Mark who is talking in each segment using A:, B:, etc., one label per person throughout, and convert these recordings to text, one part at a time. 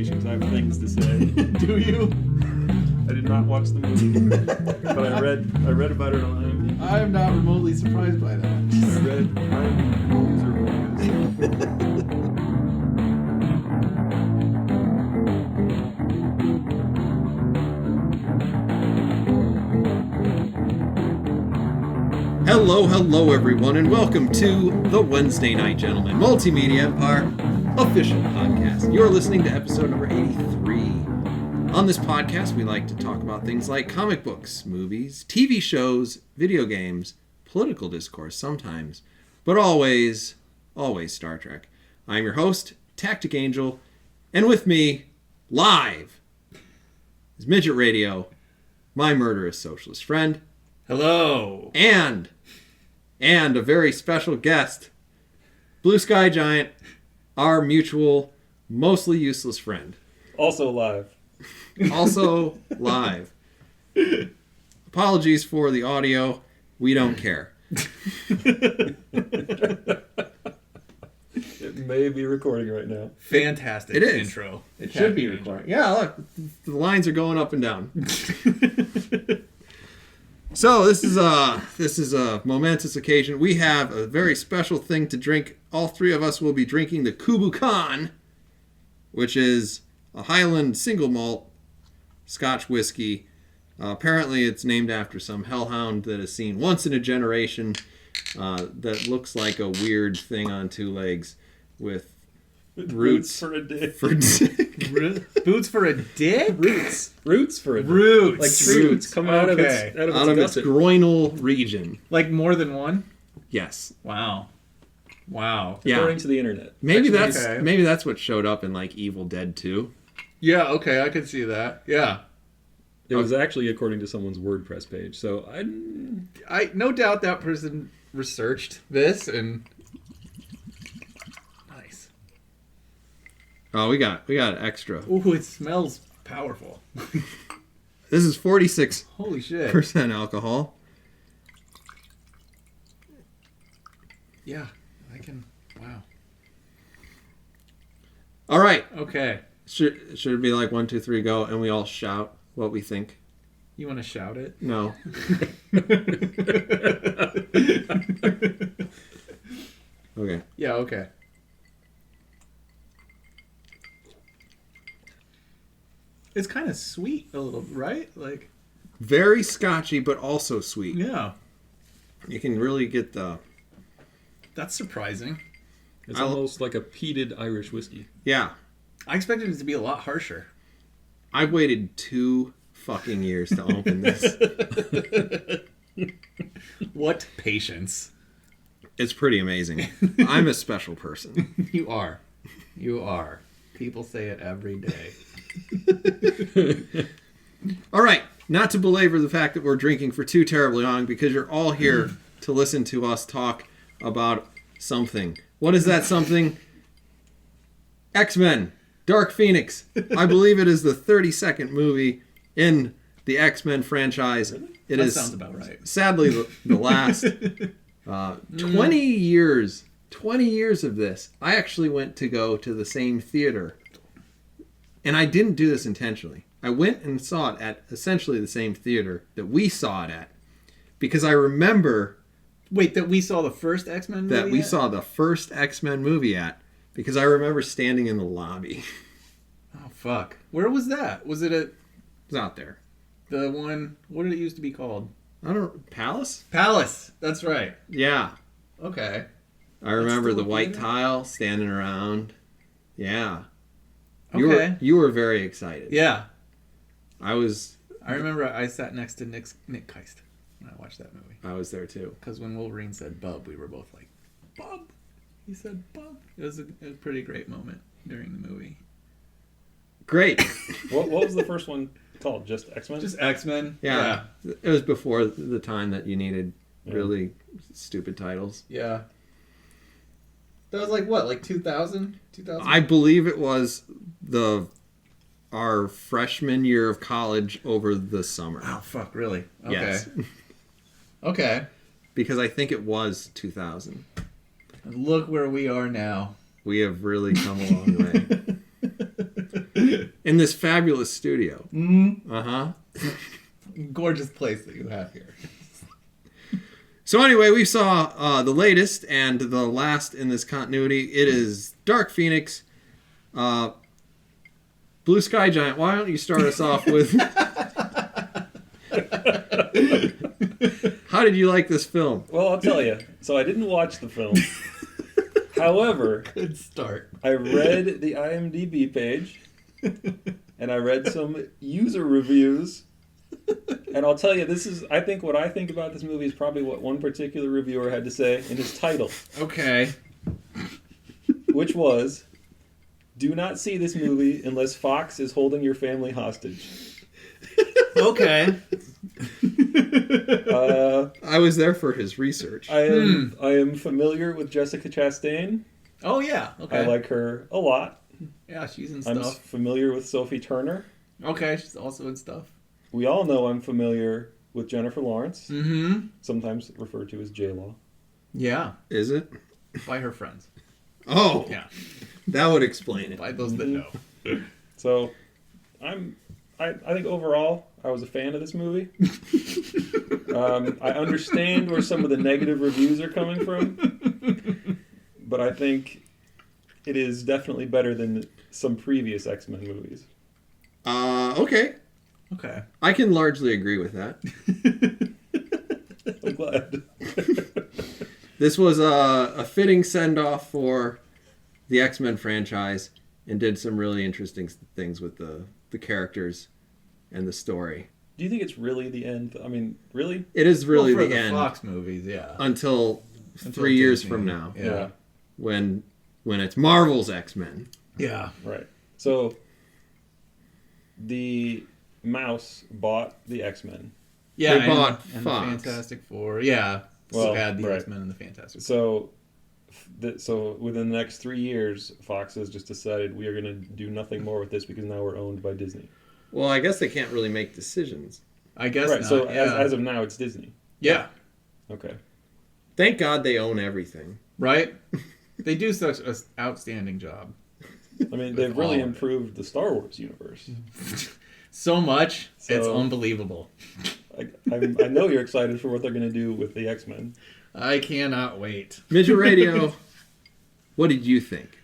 A: qualifications. I have things to say.
B: Do you?
A: I did not watch the movie, but I read about it on IMDb.
B: I am not remotely surprised by that.
A: I read user reviews.
C: Hello everyone, and welcome to the Wednesday Night Gentlemen Multimedia Empire official podcast. You're listening to episode number 83. On this podcast, we like to talk about things like comic books, movies, TV shows, video games, political discourse sometimes, but always Star Trek. I'm your host, TacticAngel, and with me, live, is Midget Radio, my murderous socialist friend.
B: Hello.
C: And a very special guest, BlueSkyGiant, our mutual, mostly useless friend.
A: Also live.
C: Also live. Apologies for the audio. We don't care.
A: It may be recording right now.
B: Fantastic
C: It is.
B: intro.
C: It should be recording. Yeah, look, the lines are going up and down. So this is a momentous occasion. We have a very special thing to drink. All three of us will be drinking the Kubu Khan, which is a Highland single malt Scotch whiskey. Apparently, it's named after some hellhound that is seen once in a generation. That looks like a weird thing on two legs with roots
A: for a dick.
B: Boots for a dick?
A: Roots for a dick.
B: Roots.
A: Like tree roots come out of its
C: its groinal region.
B: Like more than one?
C: Yes.
B: Wow.
C: Yeah.
A: According to the internet.
C: Maybe
B: Actually,
C: that's what showed up in like Evil Dead 2.
B: Yeah, okay, I could see that. Yeah.
A: It was actually according to someone's WordPress page. So
B: I no doubt that person researched this and nice.
C: Oh, we got extra.
B: Ooh, it smells powerful.
C: This is 46%
B: Holy shit.
C: alcohol.
B: Yeah, I can. Wow.
C: All right.
B: Okay.
C: Should it be like 1, 2, 3, go, and we all shout what we think?
B: You want to shout it?
C: No. Okay.
B: Yeah, okay. It's kind of sweet a little, right? Like,
C: Very scotchy, but also sweet.
B: yeah.
C: You can really get the...
B: That's surprising.
A: it's almost like a peated Irish whiskey.
C: Yeah.
B: I expected it to be a lot harsher.
C: I waited 2 fucking years to open this.
B: What patience.
C: It's pretty amazing. I'm a special person.
B: You are. You are. People say it every day.
C: All right. Not to belabor the fact that we're drinking for too terribly long, because you're all here to listen to us talk about something. What is that something? X-Men. Dark Phoenix. I believe it is the 32nd movie in the X-Men franchise.
B: That sounds about right.
C: Sadly the last 20 years of this. I actually went to go to the same theater, and I didn't do this intentionally. I went and saw it at essentially the same theater that we saw it at, because I remember
B: Wait, that we saw the first X-Men movie?
C: that we saw the first X-Men movie at, because I remember standing in the lobby.
B: Oh, fuck. Where was that? Was it at
C: It was out there.
B: the one... What did it used to be called?
C: Palace?
B: Palace. That's right.
C: Yeah.
B: Okay.
C: I remember
B: still
C: the
B: a
C: white
B: theater?
C: tile standing around. Yeah.
B: Okay.
C: You were very excited.
B: Yeah.
C: I was
B: remember I sat next to Nick Keist when I watched that movie.
C: I was there too.
B: Because when Wolverine said bub, we were both like, bub? He said bub. It was a pretty great moment during the movie.
C: Great.
A: What was the first one called? Just X-Men?
B: Just X-Men?
C: Yeah. It was before the time that you needed really stupid titles.
B: Yeah. That was like what? Like 2000? 2000?
C: I believe it was our freshman year of college over the summer.
B: Oh, fuck, really? Okay.
C: Yes.
B: Okay.
C: Because I think it was 2000.
B: And look where we are now.
C: We have really come a long way. in this fabulous studio.
B: Mm-hmm.
C: Uh-huh.
B: Gorgeous place that you have here.
C: So anyway, we saw the latest and the last in this continuity. It is Dark Phoenix. BlueSkyGiant, why don't you start us off with... How did you like this film?
A: Well, I'll tell you. So I didn't watch the film. However,
B: Good start.
A: I read the IMDb page, and I read some user reviews. And I'll tell you, I think what I think about this movie is probably what one particular reviewer had to say in his title.
B: Okay.
A: Which was, do not see this movie unless Fox is holding your family hostage.
B: Okay.
C: I was there for his research.
A: I am familiar with Jessica Chastain.
B: Oh, yeah. Okay.
A: I like her a lot.
B: Yeah, she's in
A: I'm
B: stuff.
A: familiar with Sophie Turner.
B: Okay, she's also in stuff.
A: We all know I'm familiar with Jennifer Lawrence,
B: Mm-hmm.
A: sometimes referred to as J-Law.
B: Yeah.
C: Is it?
B: By her friends.
C: Oh,
B: Yeah.
C: that would explain it.
B: By those that know.
A: So, I think overall, I was a fan of this movie. I understand where some of the negative reviews are coming from, but I think it is definitely better than some previous X-Men movies.
C: Okay.
B: Okay.
C: I can largely agree with that.
A: I'm glad.
C: This was a fitting send-off for the X-Men franchise and did some really interesting things with the characters and the story.
A: Do you think it's really the end? I mean, really?
C: It is really
B: for
C: the end
B: Fox movies, yeah.
C: until 3 years from now,
B: Yeah.
C: when it's Marvel's X-Men.
B: Yeah.
A: Right. So, the Mouse bought the X-Men.
B: Yeah,
C: They bought
B: and
C: Fox.
B: the Fantastic Four. Yeah.
A: Well,
B: Had the
A: right.
B: X-Men and the Fantastic Four.
A: So within the next 3 years, Fox has just decided we are going to do nothing more with this because now we're owned by Disney.
C: Well, I guess they can't really make decisions.
B: I guess
A: Right.
B: not.
A: So
B: yeah.
A: as of now, it's Disney.
B: Yeah.
A: Okay.
C: Thank God they own everything.
B: Right? They do such an outstanding job.
A: I mean, they've really
B: all of it.
A: improved the Star Wars universe.
B: So much, it's
A: So-
B: unbelievable.
A: I know you're excited for what they're going to do with the X-Men.
B: I cannot wait.
C: Midget Radio, what did you think?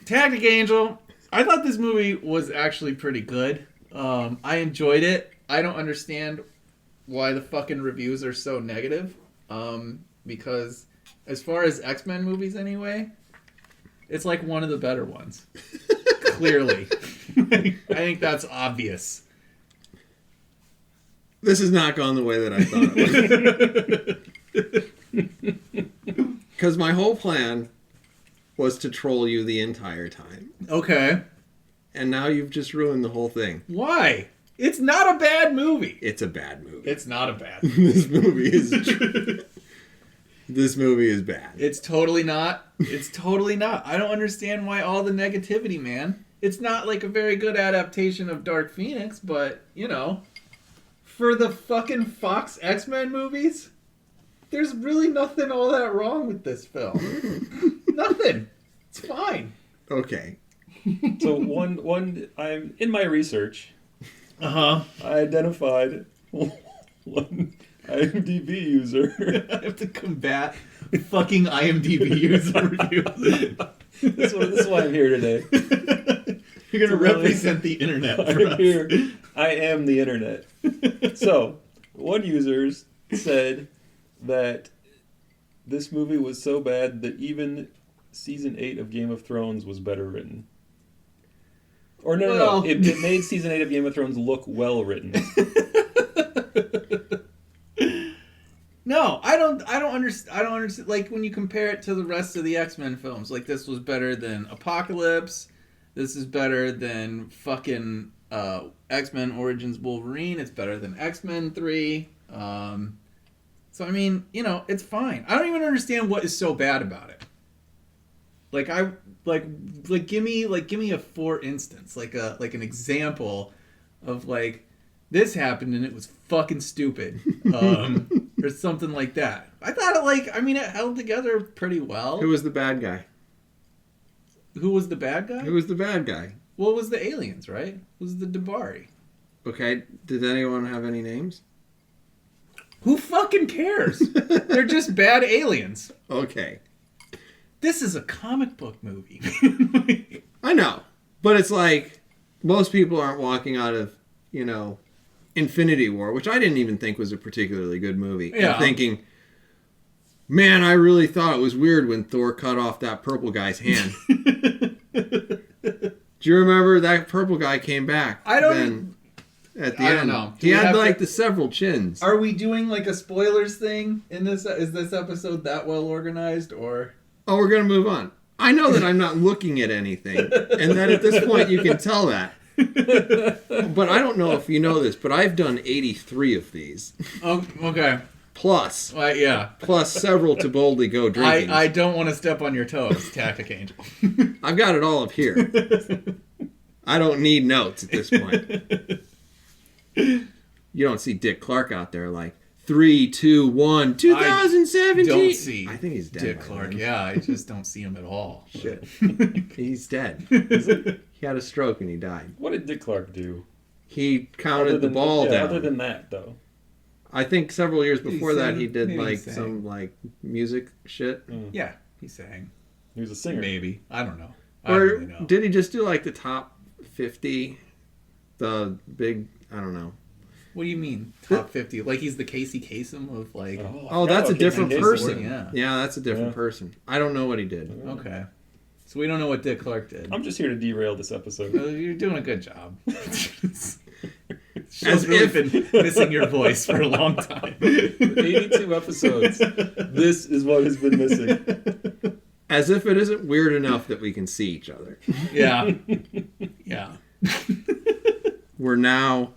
B: TacticAngel, I thought this movie was actually pretty good. I enjoyed it. I don't understand why the fucking reviews are so negative. Because as far as X-Men movies anyway, it's like one of the better ones. Clearly. I think that's obvious.
C: This has not gone the way that I thought it would. Because my whole plan was to troll you the entire time.
B: Okay.
C: And now you've just ruined the whole thing.
B: Why? It's not a bad movie.
C: It's a bad movie.
B: It's not a bad
C: This movie is This movie is bad.
B: It's totally not. It's totally not. I don't understand why all the negativity, man. It's not like a very good adaptation of Dark Phoenix, but, you know, for the fucking Fox X-Men movies, there's really nothing all that wrong with this film. Nothing. It's fine.
C: Okay.
A: So one I'm in my research,
B: Uh-huh.
A: I identified one IMDb user.
B: I have to combat fucking IMDb user reviews.
A: This is why I'm here today.
B: You're going to
A: Really?
B: represent the internet for
A: I'm
B: us.
A: here. I am the internet. So, one user said that this movie was so bad that even season 8 of Game of Thrones was better written. Or no.
B: Well-
A: It made season 8 of Game of Thrones look well written.
B: No, I don't understand. Like, when you compare it to the rest of the X-Men films, like, this was better than Apocalypse. This is better than fucking X-Men Origins Wolverine. It's better than X-Men 3. So I mean, you know, it's fine. I don't even understand what is so bad about it. Give me a for instance, like an example of like this happened and it was fucking stupid, or something like that. I thought it held together pretty well.
C: Who was the bad guy?
B: Who was the bad guy?
C: Who was the bad guy?
B: Well, it was the aliens, right? It was the Dabari.
C: Okay, did anyone have any names?
B: Who fucking cares? They're just bad aliens.
C: Okay.
B: This is a comic book movie.
C: I know. But it's like, most people aren't walking out of, Infinity War, which I didn't even think was a particularly good movie.
B: Yeah.
C: And thinking, man, I really thought it was weird when Thor cut off that purple guy's hand. Do you remember that purple guy came back?
B: I don't
C: At the
B: I
C: end.
B: don't know.
C: He had the several chins.
B: Are we doing like a spoilers thing in this? Is this episode that well organized, or?
C: Oh, we're going to move on. I know that I'm not looking at anything, and that at this point you can tell that. But I don't know if you know this, but I've done 83 of these.
B: Oh, okay.
C: Plus several to boldly go drinking.
B: I don't want to step on your toes, TacticAngel.
C: I've got it all up here. I don't need notes at this point. You don't see Dick Clark out there like 3, 2, 1, 2017.
B: Don't see.
C: I think he's dead.
B: Dick Clark.
C: Then.
B: Yeah, I just don't see him at all.
C: Shit. He's dead. He had a stroke and he died.
A: What did Dick Clark do?
C: He counted the ball down.
A: Other than that, though.
C: I think several years before that he did
B: Maybe
C: like
B: he sang.
C: some like music shit.
B: Yeah, he sang.
A: He was a singer.
B: Maybe. I don't know. I
C: Or
B: don't really know.
C: did he just do like the top 50? The big, I don't know.
B: What do you mean? Top 50? Like he's the Casey Kasem of like...
C: Oh, that's a different person.
B: Yeah.
C: That's a different person. I don't know what he did.
B: Okay. So we don't know what Dick Clark did.
A: I'm just here to derail this episode.
B: You're doing a good job.
C: As
B: Show's really
C: if-
B: been missing your voice for a long time.
A: 82 episodes. This is what has been missing.
C: As if it isn't weird enough that we can see each other.
B: Yeah. Yeah.
C: We're now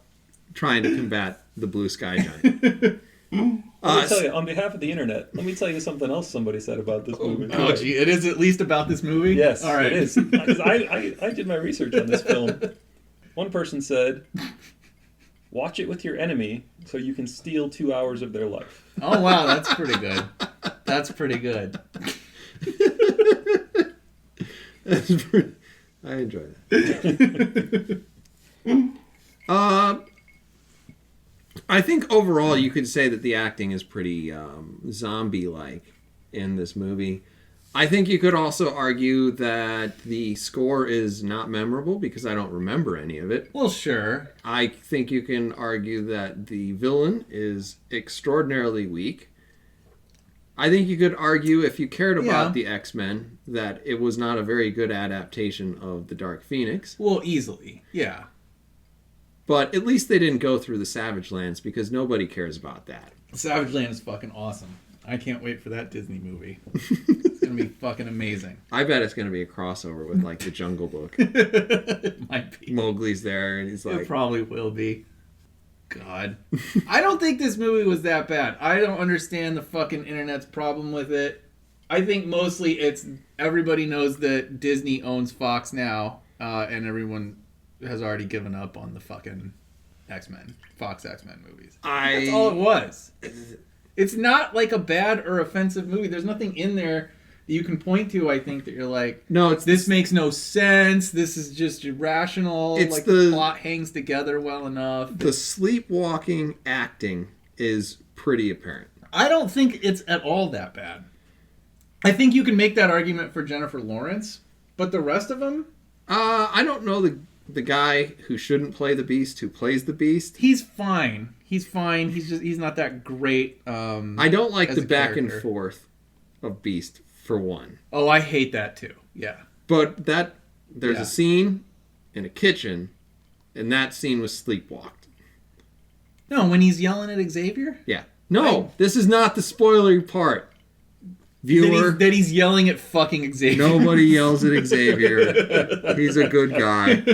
C: trying to combat the blue sky giant.
A: Let me tell you, on behalf of the internet, let me tell you something else somebody said about this movie.
B: Oh, gee. It is at least about this movie?
A: Yes,
B: All right.
A: it is. 'Cause I did my research on this film. One person said, watch it with your enemy so you can steal 2 hours of their life.
B: Oh, wow. That's pretty good. That's pretty good.
C: I enjoy that. I think overall you could say that the acting is pretty zombie-like in this movie. I think you could also argue that the score is not memorable because I don't remember any of it.
B: Well, sure.
C: I think you can argue that the villain is extraordinarily weak. I think you could argue, if you cared about the X-Men, that it was not a very good adaptation of the Dark Phoenix.
B: Well, easily. Yeah.
C: But at least they didn't go through the Savage Lands because nobody cares about that.
B: Savage Land is fucking awesome. I can't wait for that Disney movie. It's going to be fucking amazing.
C: I bet it's going to be a crossover with like the Jungle Book.
B: It might be.
C: Mowgli's there and he's like...
B: It probably will be. God. I don't think this movie was that bad. I don't understand the fucking internet's problem with it. I think mostly it's everybody knows that Disney owns Fox now, and everyone has already given up on the fucking X-Men, Fox X-Men movies. That's all it was. It's not like a bad or offensive movie. There's nothing in there that you can point to, I think, that you're like,
C: no, it's
B: this makes no sense. This is just irrational.
C: It's
B: like
C: the
B: plot hangs together well enough.
C: The sleepwalking acting is pretty apparent.
B: I don't think it's at all that bad. I think you can make that argument for Jennifer Lawrence, but the rest of them?
C: I don't know the guy who shouldn't play the Beast who plays the Beast.
B: He's fine. He's fine. He's not that great.
C: I don't like
B: as
C: the
B: a
C: back
B: character.
C: and forth of Beast, for one.
B: Oh, I hate that too. Yeah.
C: But there's a scene in a kitchen, and that scene was sleepwalked.
B: No, when he's yelling at Xavier?
C: Yeah. No, this is not the spoilery part. Viewer,
B: That he's yelling at fucking Xavier.
C: nobody yells at Xavier. He's a good guy.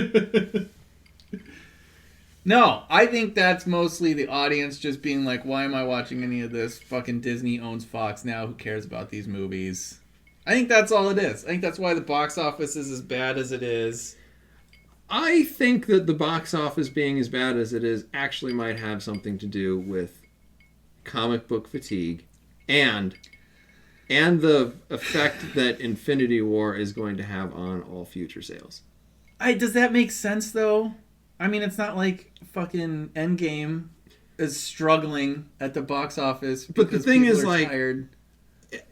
B: No, I think that's mostly the audience just being like, why am I watching any of this? Fucking Disney owns Fox now. Who cares about these movies? I think that's all it is. I think that's why the box office is as bad as it is.
C: I think that the box office being as bad as it is actually might have something to do with comic book fatigue and the effect that Infinity War is going to have on all future sales.
B: Does that make sense though? I mean, it's not like fucking Endgame is struggling at the box office.
C: But the thing is, like,
B: tired.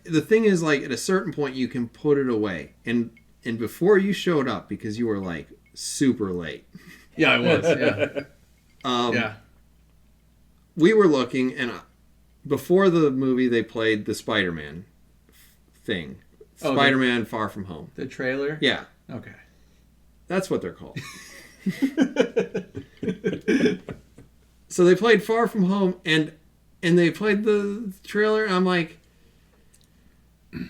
C: The thing is, like, at a certain point, you can put it away. And before you showed up, because you were like super late.
B: Yeah, I was. Yeah. Yeah.
C: We were looking, and before the movie, they played the Spider-Man thing. Spider-Man Far From Home.
B: The trailer?
C: Yeah.
B: Okay.
C: That's what they're called. So they played Far From Home, and they played the trailer, and I'm like,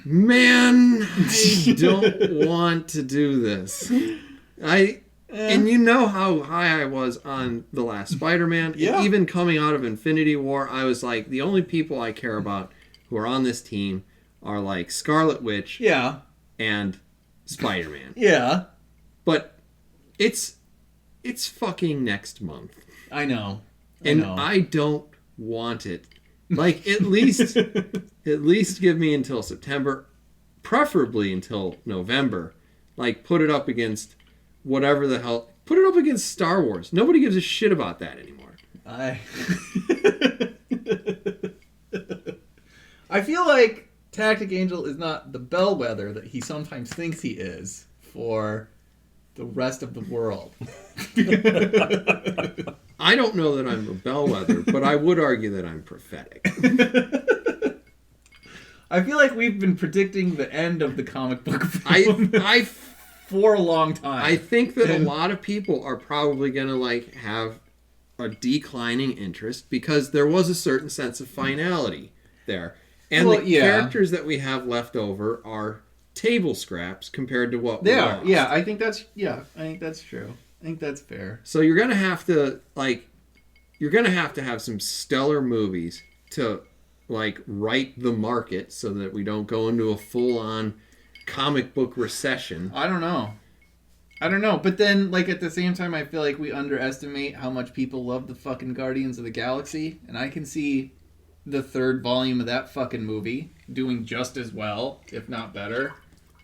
C: man, I don't want to do this. And you know how high I was on the last Spider-Man.
B: Yeah.
C: And even coming out of Infinity War, I was like, the only people I care about who are on this team are like Scarlet Witch and Spider-Man.
B: Yeah.
C: But it's fucking next month.
B: I know.
C: And I don't want it. Like, at least give me until September, preferably until November. Like, put it up against whatever the hell. Put it up against Star Wars. Nobody gives a shit about that anymore.
B: I feel like TacticAngel is not the bellwether that he sometimes thinks he is for the rest of the world.
C: I don't know that I'm a bellwether, but I would argue that I'm prophetic.
B: I feel like we've been predicting the end of the comic book film for a long time.
C: I think that a lot of people are probably going to like have a declining interest because there was a certain sense of finality there. And the characters that we have left over are table scraps compared to what we lost.
B: Yeah, I think that's true. I think that's fair.
C: So you're gonna have to have some stellar movies to like right the market so that we don't go into a full-on comic book recession.
B: I don't know. But then, like, at the same time, I feel like we underestimate how much people love the fucking Guardians of the Galaxy, and I can see the third volume of that fucking movie doing just as well, if not better,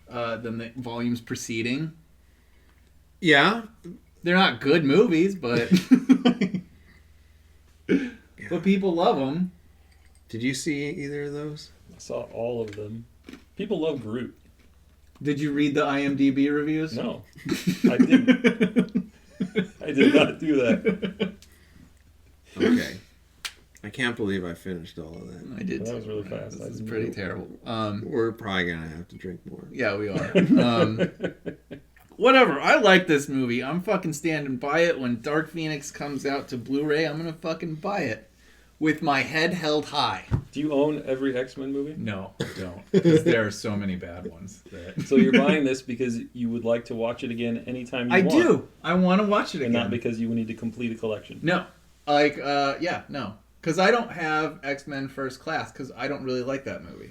B: than the volumes preceding.
C: Yeah.
B: They're not good movies, but but people love them.
C: Did you see either of those?
A: I saw all of them. People love Groot.
B: Did you read the IMDb reviews?
A: No, I didn't. I did not do that.
C: Okay. I can't believe I finished all of that.
B: I did.
A: That was really fast.
B: This is pretty terrible.
C: We're probably going to have to drink more.
B: Yeah, we are. Whatever. I like this movie. I'm fucking standing by it. When Dark Phoenix comes out to Blu-ray, I'm going to fucking buy it. With my head held high.
A: Do you own every X-Men movie?
B: No, I don't. Because there are so many bad ones.
A: So you're buying this because you would like to watch it again anytime you want?
B: I do. I want to watch it again.
A: And not because you need to complete a collection?
B: No. No. Because I don't have X-Men First Class because I don't really like that movie.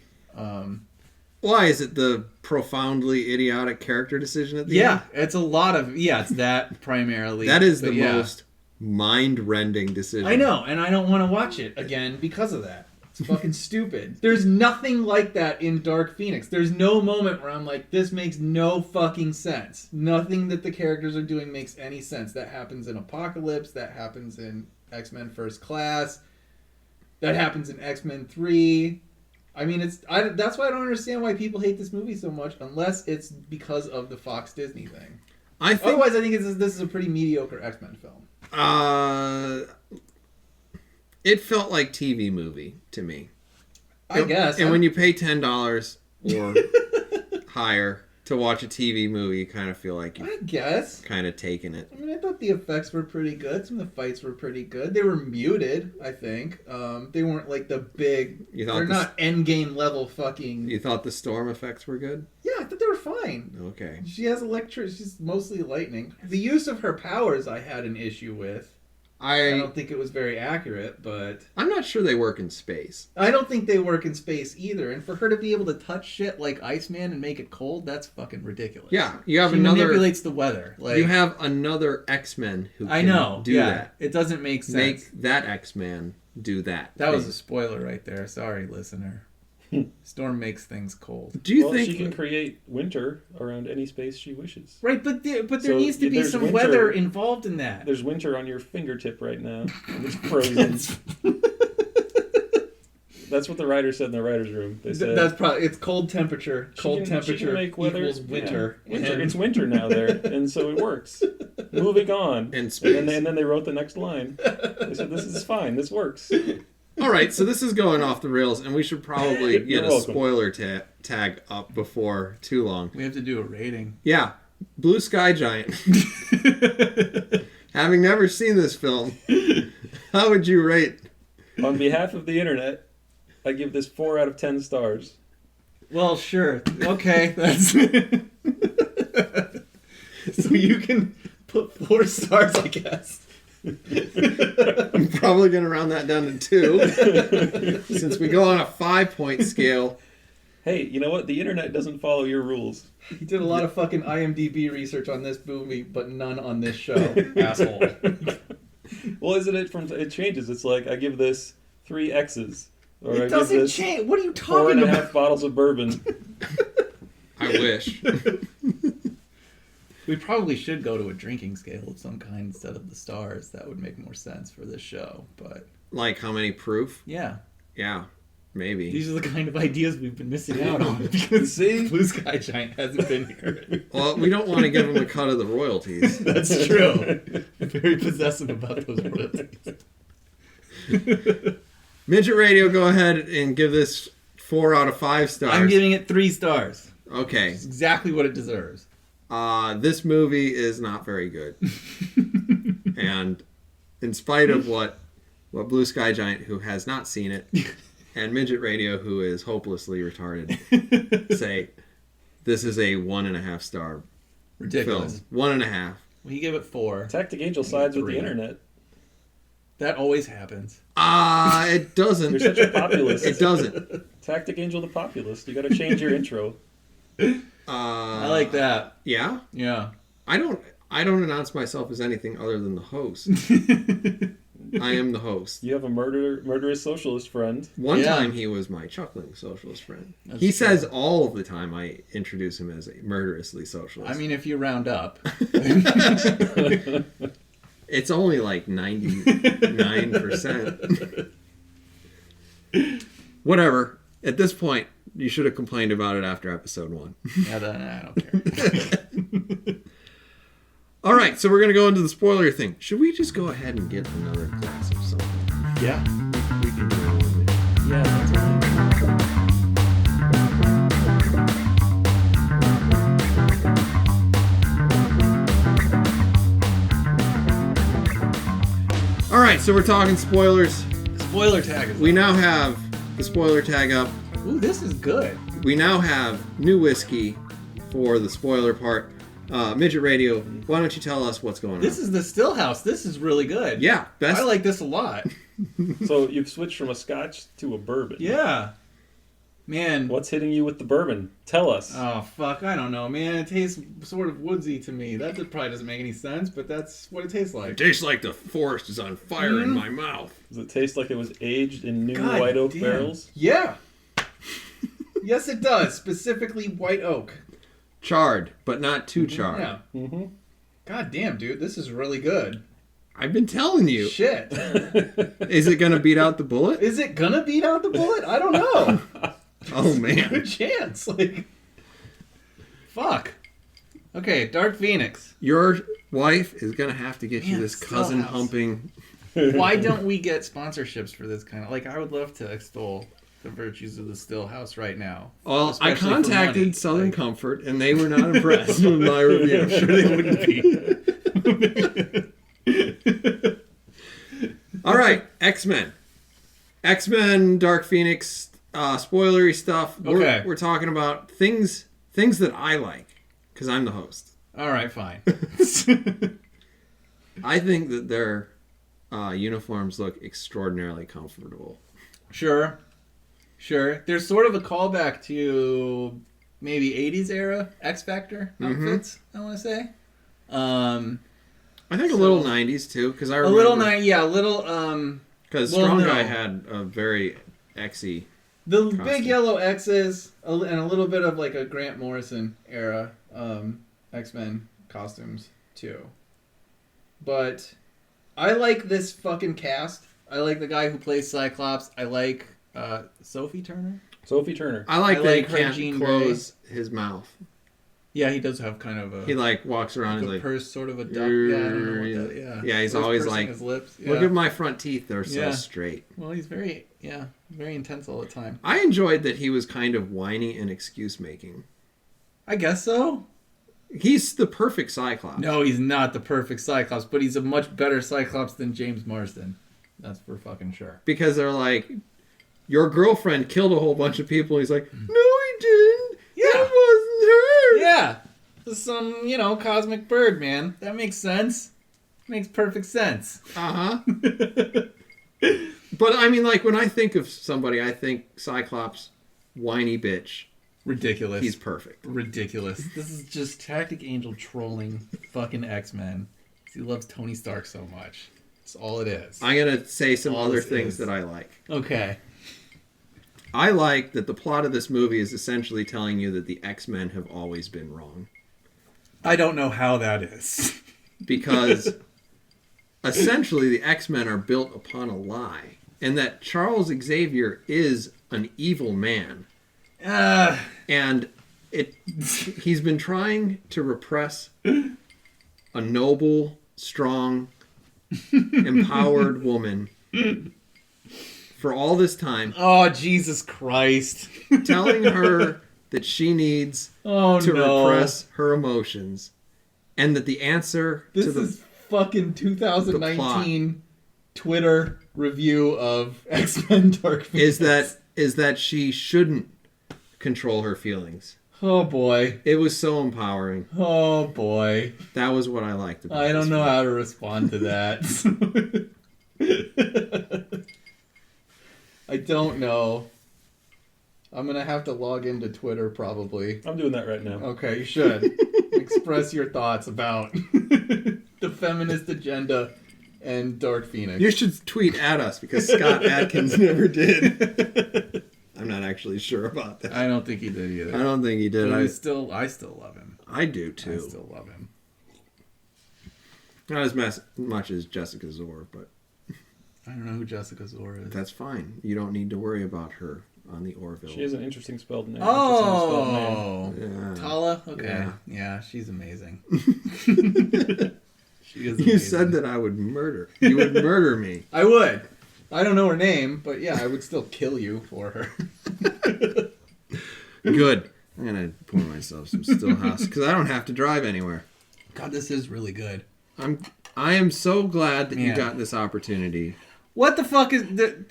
C: Why? Is it the profoundly idiotic character decision at the end?
B: Yeah, it's a lot of... Yeah, it's that primarily.
C: That is the most mind-rending decision.
B: I know, and I don't want to watch it again because of that. It's fucking stupid. There's nothing like that in Dark Phoenix. There's no moment where I'm like, this makes no fucking sense. Nothing that the characters are doing makes any sense. That happens in Apocalypse. That happens in X-Men First Class. That happens in X-Men 3. I mean, that's why I don't understand why people hate this movie so much, unless it's because of the Fox Disney thing. Otherwise, I think this is a pretty mediocre X-Men film.
C: It felt like TV movie to me.
B: I guess.
C: And when you pay $10 or higher to watch a TV movie, you kind of feel like you kind of taking it.
B: I mean, I thought the effects were pretty good. Some of the fights were pretty good. They were muted, I think. They weren't like the big... They're not Endgame level fucking...
C: You thought the storm effects were good?
B: Yeah, I thought they were fine.
C: Okay.
B: She has she's mostly lightning. The use of her powers I had an issue with. I don't think it was very accurate, but...
C: I'm not sure they work in space.
B: I don't think they work in space either. And for her to be able to touch shit like Iceman and make it cold, that's fucking ridiculous.
C: Yeah, you have
B: she manipulates the weather.
C: You have another X-Men who can do that.
B: It doesn't make sense.
C: Make that X-Man do that.
B: That was a spoiler right there. Sorry, listener. Storm makes things cold.
C: Do you
A: Well,
C: think
A: she can create winter around any space she wishes.
B: Right, but there
A: So,
B: needs to be
A: there's
B: some
A: winter-
B: weather involved in that.
A: There's winter on your fingertip right now. And it's frozen. That's what the writer said in the writer's room. They said
B: That's probably it's cold temperature. Cold
A: she
B: temperature
A: can make weather,
B: equals winter.
A: Yeah, winter. It's winter now there, and so it works. Moving on.
C: In space.
A: And then they wrote the next line. They said, "This is fine. This works."
C: All right, so this is going off the rails, and we should probably get a
A: welcome.
C: spoiler tag up before too long.
B: We have to do a rating.
C: Yeah, BlueSkyGiant. Having never seen this film, how would you rate?
A: On behalf of the internet, I give this 4 out of 10 stars.
B: Well, sure. Okay, that's so you can put 4 stars, I guess.
C: I'm probably going to round that down to 2, since we go on a 5-point scale.
A: Hey, you know what? The internet doesn't follow your rules.
B: He did a lot of fucking IMDb research on this movie, but none on this show, asshole.
A: Well, isn't it it changes? It's like I give this 3 X's. Or I
B: It
A: give
B: doesn't
A: this
B: change. What are you
A: 4.5
B: talking about?
A: bottles of bourbon.
C: I wish.
B: We probably should go to a drinking scale of some kind instead of the stars. That would make more sense for this show. But
C: Like how many proof?
B: yeah,
C: Yeah, maybe.
B: these are the kind of ideas we've been missing out on because
A: See?
B: BlueSkyGiant hasn't been here.
C: Well, we don't want to give them a cut of the royalties.
B: That's true. Very possessive about those royalties.
C: Midget Radio, go ahead and give this 4 out of 5 stars.
B: I'm giving it 3 stars.
C: Okay.
B: It's exactly what it deserves.
C: This movie is not very good. And in spite of what BlueSkyGiant, who has not seen it, and Midget Radio, who is hopelessly retarded, say, this is a 1.5 star
B: Ridiculous.
C: film. 1.5.
B: Well, he gave it 4.
A: TacticAngel sides with the
B: 3.
A: internet.
B: That always happens.
C: It doesn't.
A: You're such a populist.
C: It doesn't.
A: TacticAngel the populist. You got to change your intro.
B: I like that.
C: Yeah?
B: Yeah.
C: I don't announce myself as anything other than the host. I am the host.
A: You have a murderous socialist friend.
C: One
B: Yeah.
C: time he was my chuckling socialist friend.
B: That's
C: He
B: true.
C: saes all of the time I introduce him as a murderously socialist.
B: I mean, if you round up.
C: It's only like 99%. Whatever. At this point, you should have complained about it after episode 1.
B: Yeah, then I don't care.
C: All right, so we're going to go into the spoiler thing. Should we just go ahead and get another glass of something?
B: Yeah.
C: We can go on.
A: Yeah, that's right.
C: All right, so we're talking spoilers.
B: Spoiler tag is
C: We now have the spoiler tag up.
B: Ooh, this is good.
C: We now have new whiskey for the spoiler part. Midget Radio, why don't you tell us what's going on?
B: This is the Stillhouse. This is really good.
C: Yeah, best.
B: I like this a lot.
A: So you've switched from a scotch to a bourbon.
B: Yeah. Man.
A: What's hitting you with the bourbon? Tell us.
B: Oh, fuck. I don't know, man. It tastes sort of woodsy to me. That probably doesn't make any sense, but that's what it tastes like.
C: It tastes like the forest is on fire in my mouth.
A: Does it taste like it was aged in new
B: God
A: white oak
B: damn.
A: barrels?
B: Yeah. Yes, it does. Specifically white oak.
C: Charred, but not too charred.
B: Yeah.
A: Mm-hmm.
B: God damn, dude. This is really good.
C: I've been telling you.
B: Shit.
C: Is it going to beat out the bullet?
B: Is it gonna beat out the bullet? I don't know.
C: Oh, man.
B: Good chance. Like, fuck. Okay, Dark Phoenix.
C: Your wife is going to have to get you
B: Man,
C: this
B: Stillhouse.
C: cousin humping.
B: Why don't we get sponsorships for this kind of... Like, I would love to extol the virtues of the Stillhouse right now.
C: Well, I
B: Especially for money.
C: contacted Southern
B: Like-
C: Comfort, and they were not impressed with my review.
B: I'm sure they wouldn't be.
C: All right, X-Men. X-Men, Dark Phoenix, spoilery stuff.
B: Okay.
C: We're talking about things that I like, because I'm the host.
B: All right, fine.
C: I think that their uniforms look extraordinarily comfortable.
B: Sure. There's sort of a callback to maybe 80s era X Factor outfits, I want to say.
C: I think a little 90s, too, because I
B: A
C: remember...
B: little night, yeah, a little
C: Because
B: well,
C: Strong
B: no.
C: Guy had a very X-y
B: The
C: costume.
B: big yellow X's and a little bit of like a Grant Morrison era X-Men costumes too. But I like this fucking cast. I like the guy who plays Cyclops. I like Sophie Turner.
A: Sophie Turner.
C: I like
B: I
C: that
B: like
C: he
B: her
C: can't
B: Jean
C: close his mouth.
B: Yeah, he does have kind of a...
C: He like walks around and
B: a
C: like...
B: purse, sort of a duck. Yeah, I don't know what that... Yeah,
C: Yeah, he's
B: Or
C: always
B: pursing
C: like,
B: his lips. Yeah.
C: look at my front teeth. They're so
B: Yeah.
C: straight.
B: Well, he's very intense all the time.
C: I enjoyed that he was kind of whiny and excuse-making.
B: I guess so.
C: He's the perfect Cyclops.
B: No, he's not the perfect Cyclops, but he's a much better Cyclops than James Marsden. That's for fucking sure.
C: Because they're like, your girlfriend killed a whole bunch of people. He's like, no, he didn't.
B: Yeah.
C: That wasn't her.
B: Yeah. Some, cosmic bird, man. That makes sense. Makes perfect sense.
C: Uh-huh. But, I mean, like, when I think of somebody, I think Cyclops, whiny bitch.
B: Ridiculous.
C: He's perfect.
B: Ridiculous. This is just TacticAngel trolling fucking X-Men. He loves Tony Stark so much. That's all it is.
C: I'm going to say some
B: All
C: other
B: this
C: things
B: is.
C: that I like.
B: Okay.
C: I like that the plot of this movie is essentially telling you that the X-Men have always been wrong.
B: I don't know how that is.
C: Because essentially the X-Men are built upon a lie. And that Charles Xavier is an evil man. And he's been trying to repress a noble, strong, empowered woman for all this time.
B: Oh, Jesus Christ.
C: Telling her that she needs to repress her emotions. And that the answer
B: This
C: to the...
B: is fucking 2019 Twitter review of X-Men Dark Phoenix.
C: is that she shouldn't control her feelings.
B: Oh, boy.
C: It was so empowering.
B: Oh, boy.
C: That was what I liked about it.
B: I don't know how to respond to that. I don't know. I'm going to have to log into Twitter probably.
A: I'm doing that right now.
B: Okay, you should. Express your thoughts about the feminist agenda and Dark Phoenix.
C: You should tweet at us because Scott Adkins never did. I'm not actually sure about that.
B: I don't think he did either.
C: I don't think he did.
B: But
C: I
B: still love him.
C: I do too.
B: I still love him.
C: Not as much as Jessica Zor, but
B: I don't know who Jessica Zor is.
C: that's fine. You don't need to worry about her on the Orville.
A: She has an interesting spelled name.
B: Oh,
C: Yeah.
B: Tala? Okay.
C: Yeah.
B: Yeah, she's amazing. She is amazing.
C: You said that I would murder. You would murder me.
B: I would. I don't know her name, but yeah, I would still kill you for her.
C: Good. I'm going to pour myself some Stillhouse because I don't have to drive anywhere.
B: God, this is really good.
C: I am so glad that you
B: Yeah.
C: got this opportunity.
B: What the fuck is...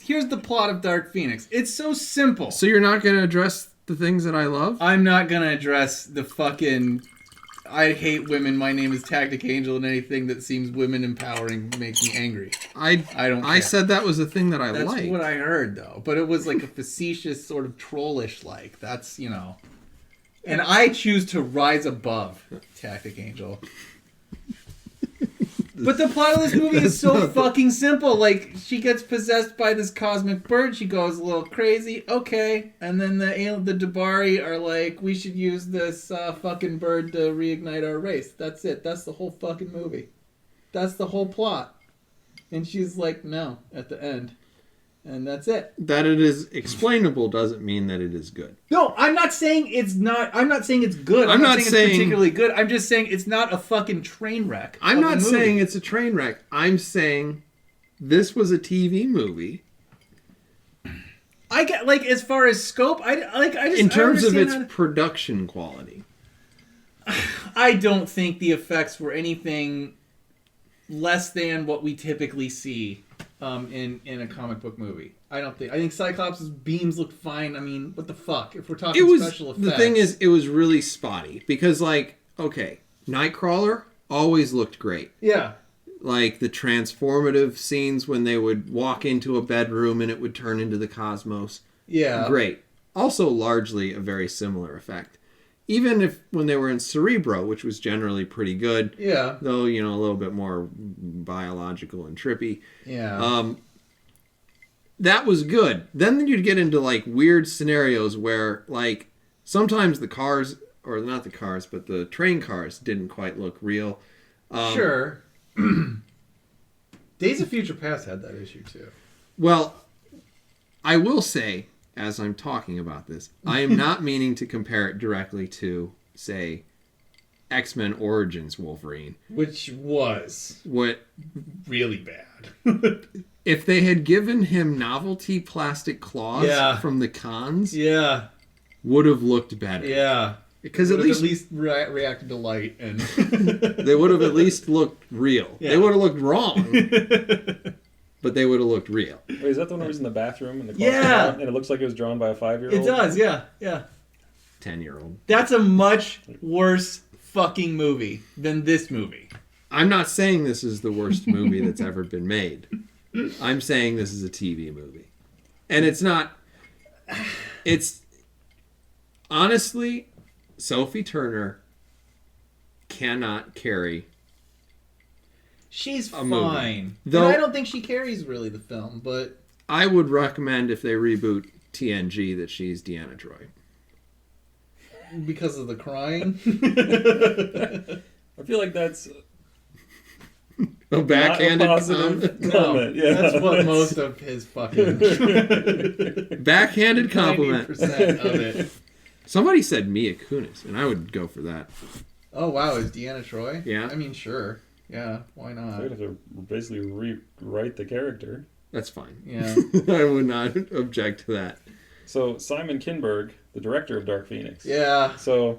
B: Here's the plot of Dark Phoenix. It's so simple.
C: So you're not going to address the things that I love?
B: I'm not going to address the fucking... I hate women. My name is TacticAngel, and anything that seems women empowering makes me angry. I don't care.
C: I said that was the thing that I
B: That's
C: liked.
B: what I heard, though. But it was like a facetious, sort of trollish, like. That's, And I choose to rise above TacticAngel. But the plot of this movie is so fucking simple. Like, she gets possessed by this cosmic bird. She goes a little crazy. Okay. And then the Dabari are like, we should use this fucking bird to reignite our race. That's it. That's the whole fucking movie. That's the whole plot. And she's like, no, at the end. And that's it.
C: That it is explainable doesn't mean that it is good.
B: No, I'm not saying it's not. I'm not saying it's good.
C: I'm not saying
B: it's particularly good. I'm just saying it's not a fucking train wreck.
C: I'm
B: of a
C: not
B: movie.
C: saying it's a train wreck. I'm saying this was a TV movie.
B: I get as far as scope. I just
C: In terms of its
B: how to-
C: production quality.
B: I don't think the effects were anything less than what we typically see in a comic book movie. I think Cyclops' beams looked fine. I mean, what the fuck? If we're talking special effects.
C: The thing is, it was really spotty. Because, okay, Nightcrawler always looked great.
B: Yeah.
C: Like, the transformative scenes when they would walk into a bedroom and it would turn into the cosmos.
B: Yeah.
C: Great. Also, largely a very similar effect. Even if when they were in Cerebro, which was generally pretty good.
B: Yeah.
C: Though, a little bit more biological and trippy.
B: Yeah.
C: that was good. Then you'd get into like weird scenarios where like sometimes the cars, or not the cars, but the train cars didn't quite look real.
B: Sure. Days of Future Past had that issue too.
C: Well, I will say, as I'm talking about this, I am not meaning to compare it directly to, say, X-Men Origins Wolverine.
B: Which was really bad.
C: If they had given him novelty plastic claws from the cons, would have looked better.
B: Yeah.
C: Because at least
B: reacted to light and
C: they would have at least looked real. Yeah. They would have looked wrong, but they would have looked real.
A: Wait, is that the one where he's in the bathroom and the claws and it looks like it was drawn by a 5-year-old?
B: It does, yeah.
C: 10-year-old.
B: That's a much worse fucking movie than this movie.
C: I'm not saying this is the worst movie that's ever been made. I'm saying this is a TV movie. And it's not... It's... Honestly, Sophie Turner cannot carry...
B: She's fine.
C: Though,
B: I don't think she carries really the film, but...
C: I would recommend if they reboot TNG that she's Deanna Troi.
B: Because of the crying?
A: I feel like that's...
C: A backhanded
A: comment.
B: No, that's what most of his fucking...
C: Backhanded compliment.
B: 90% of it.
C: Somebody said Mia Kunis, and I would go for that.
B: Oh, wow. Is Deanna Troi?
C: Yeah.
B: I mean, sure. Yeah, why not?
A: They'd have to basically rewrite the character.
C: That's fine.
B: Yeah.
C: I would not object to that.
A: So, Simon Kinberg, the director of Dark Phoenix.
B: Yeah.
A: So,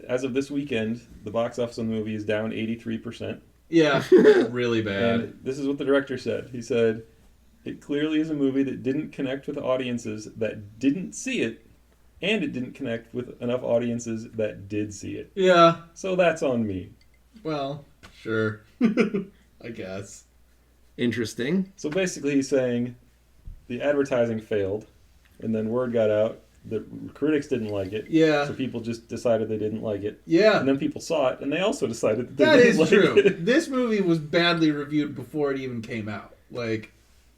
A: as of this weekend, the box office on the movie is down 83%.
B: Yeah, really bad.
A: And this is what the director said. He said, "It clearly is a movie that didn't connect with audiences that didn't see it, and it didn't connect with enough audiences that did see it.
B: Yeah.
A: So that's on me."
B: Well, sure. I guess.
C: Interesting.
A: So basically he's saying the advertising failed, and then word got out that critics didn't like it.
B: Yeah.
A: So people just decided they didn't like it.
B: Yeah.
A: And then people saw it, and they also decided that they
B: That
A: didn't
B: is
A: like
B: true.
A: it.
B: This movie was badly reviewed before it even came out. Like,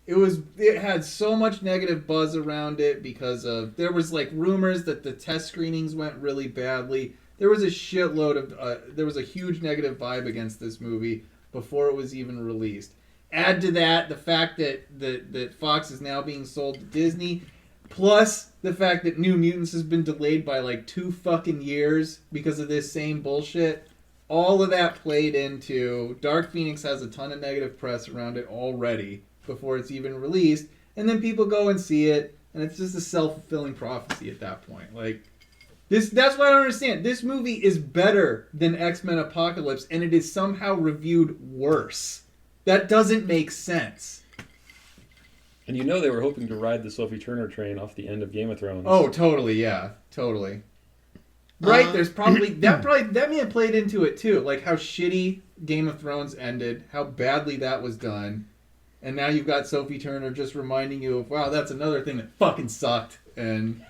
B: it had so much negative buzz around it because there was like rumors that the test screenings went really badly. There was a shitload of there was a huge negative vibe against this movie before it was even released. Add to that the fact that Fox is now being sold to Disney, plus the fact that New Mutants has been delayed by like 2 fucking years because of this same bullshit. All of that played into Dark Phoenix has a ton of negative press around it already before it's even released, and then people go and see it, and it's just a self-fulfilling prophecy at that point. Like, that's what I don't understand. This movie is better than X-Men Apocalypse, and it is somehow reviewed worse. That doesn't make sense.
A: And you know they were hoping to ride the Sophie Turner train off the end of Game of Thrones.
B: Oh, totally, yeah. Totally. Right, there's probably... that may have played into it, too. Like, how shitty Game of Thrones ended, how badly that was done. And now you've got Sophie Turner just reminding you of, wow, that's another thing that fucking sucked. And...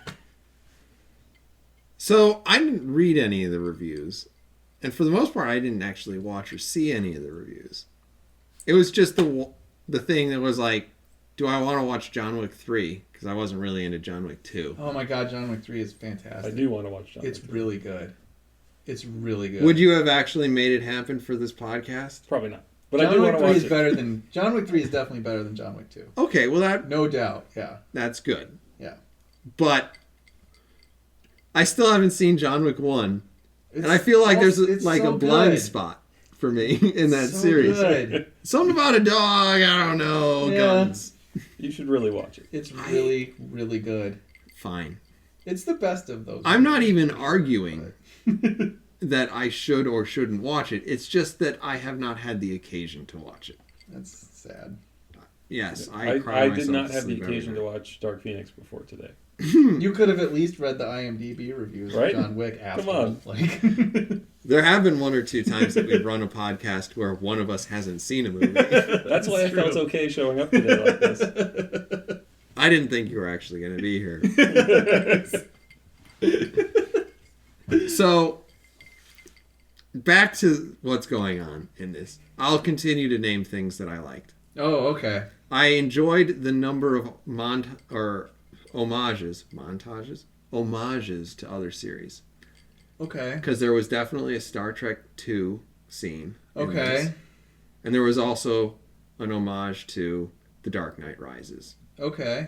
C: So, I didn't read any of the reviews. And for the most part, I didn't actually watch or see any of the reviews. It was just the thing that was like, do I want to watch John Wick 3? Because I wasn't really into John Wick 2.
B: Oh my god, John Wick 3 is fantastic.
A: I do want to watch John Wick 3.
B: It's really good. It's really good.
C: Would you have actually made it happen for this podcast?
A: Probably not. But
B: John
A: I do
B: Wick
A: want to
B: 3
A: watch
B: is
A: it.
B: better than... John Wick 3 is definitely better than John Wick 2.
C: Okay, well
B: No doubt, yeah.
C: that's good.
B: Yeah.
C: But I still haven't seen John Wick 1. And I feel like there's a blind spot for me in that series.
B: Good.
C: Something about a dog, I don't know,
B: Yeah.
C: guns.
A: You should really watch it.
B: It's really, really good.
C: Fine.
B: It's the best of those.
C: I'm not even arguing that I should or shouldn't watch it. It's just that I have not had the occasion to watch it.
B: That's sad.
C: Yes,
A: I
C: cry
A: did
C: myself
A: not
C: to
A: have the
C: sleep
A: occasion
C: every
A: to
C: night.
A: watch Dark Phoenix before today.
B: You could have at least read the IMDb reviews
A: Right?
B: of John Wick after.
A: Come on.
B: Like,
C: There have been 1 or 2 times that we've run a podcast where one of us hasn't seen a movie.
A: That's why I felt okay showing up today like this.
C: I didn't think you were actually going to be here. So, back to what's going on in this. I'll continue to name things that I liked.
B: oh, okay.
C: I enjoyed the number of homages to other series.
B: Okay.
C: Because there was definitely a Star Trek II scene.
B: Okay.
C: And there was also an homage to The Dark Knight Rises.
B: Okay.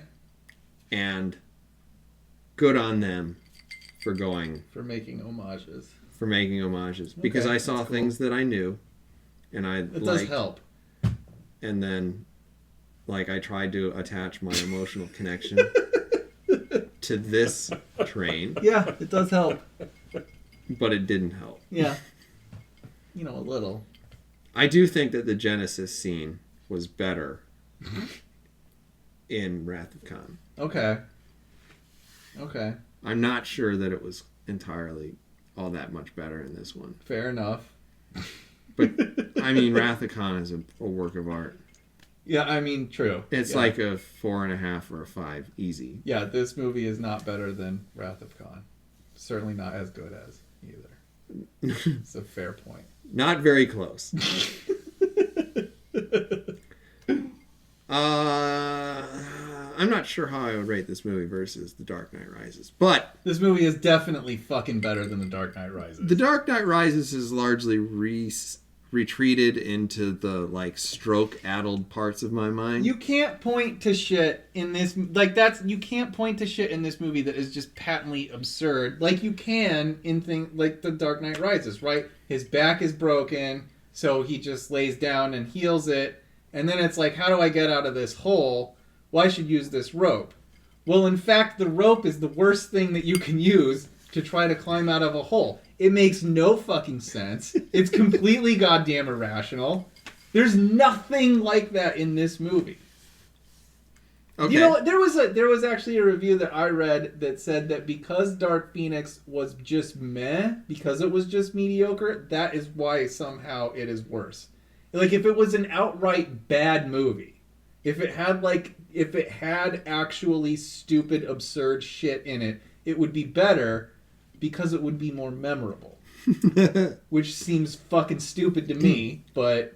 C: And good on them for
B: making homages.
C: Because I saw things that I knew and I
B: liked. It does help.
C: And then I tried to attach my emotional connection to this train.
B: Yeah, it does help.
C: But it didn't help.
B: Yeah. A little.
C: I do think that the Genesis scene was better in Wrath of Khan. Okay. I'm not sure that it was entirely all that much better in this one.
B: Fair enough.
C: But, Wrath of Khan is a work of art.
B: Yeah, true.
C: It's like a 4.5 or a 5, easy.
B: Yeah, this movie is not better than Wrath of Khan. Certainly not as good as either. It's a fair point.
C: Not very close. I'm not sure how I would rate this movie versus The Dark Knight Rises, but
B: this movie is definitely fucking better than The Dark Knight Rises.
C: The Dark Knight Rises is largely retreated into the stroke-addled parts of my mind.
B: You can't point to shit in this you can't point to shit in this movie that is just patently absurd. Like you can in things like The Dark Knight Rises, right? His back is broken, so he just lays down and heals it, and then it's like, how do I get out of this hole? Well, I should use this rope. Well, in fact, the rope is the worst thing that you can use to try to climb out of a hole. It makes no fucking sense. It's completely goddamn irrational. There's nothing like that in this movie. Okay. There was actually a review that I read that said that because Dark Phoenix was just meh, because it was just mediocre, that is why somehow it is worse. If it was an outright bad movie, if it had actually stupid, absurd shit in it, it would be better because it would be more memorable. Which seems fucking stupid to me, but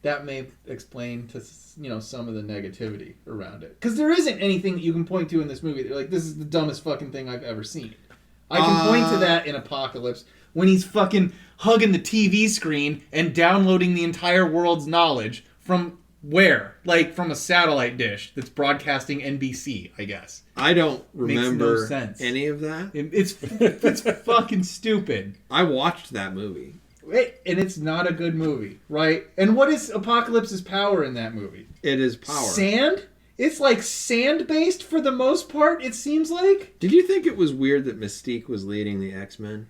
B: that may explain to some of the negativity around it. Because there isn't anything that you can point to in this movie that you're like, this is the dumbest fucking thing I've ever seen. I can point to that in Apocalypse when he's fucking hugging the TV screen and downloading the entire world's knowledge from where? From a satellite dish that's broadcasting NBC, I guess.
C: I don't remember any of that.
B: It's fucking stupid.
C: I watched that movie.
B: And it's not a good movie, right? And what is Apocalypse's power in that movie?
C: It is power.
B: Sand? It's sand-based for the most part, it seems like.
C: Did you think it was weird that Mystique was leading the X-Men?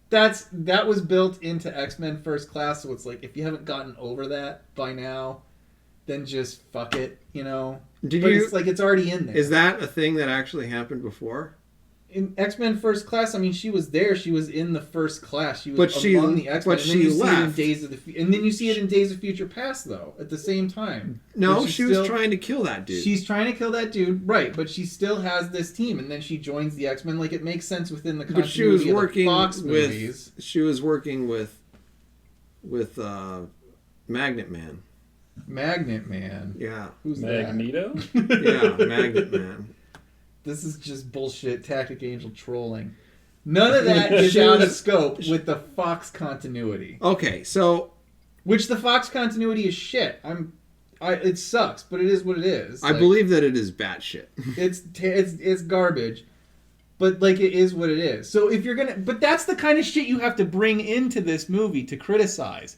B: That was built into X-Men First Class, so it's if you haven't gotten over that by now, then just fuck it, It's already in there.
C: Is that a thing that actually happened before?
B: In X-Men First Class, she was there. She was in the First Class. She was among the X-Men.
C: But she left.
B: And then you see it in Days of Future Past, though, at the same time.
C: No, she was trying to kill that dude.
B: She's trying to kill that dude, right? But she still has this team, and then she joins the X-Men. It makes sense within the continuity of the Fox movies.
C: She was working with Magnet Man.
B: Magnet Man?
C: Yeah.
B: Who's
A: Magneto?
B: That?
C: Yeah, Magnet Man.
B: This is just bullshit TacticAngel trolling. None of that is out of scope with the Fox continuity.
C: Okay, so...
B: Which the Fox continuity is shit. It sucks, but it is what it is.
C: I believe that it is batshit.
B: It's garbage. But it is what it is. So if you're gonna... But that's the kind of shit you have to bring into this movie to criticize.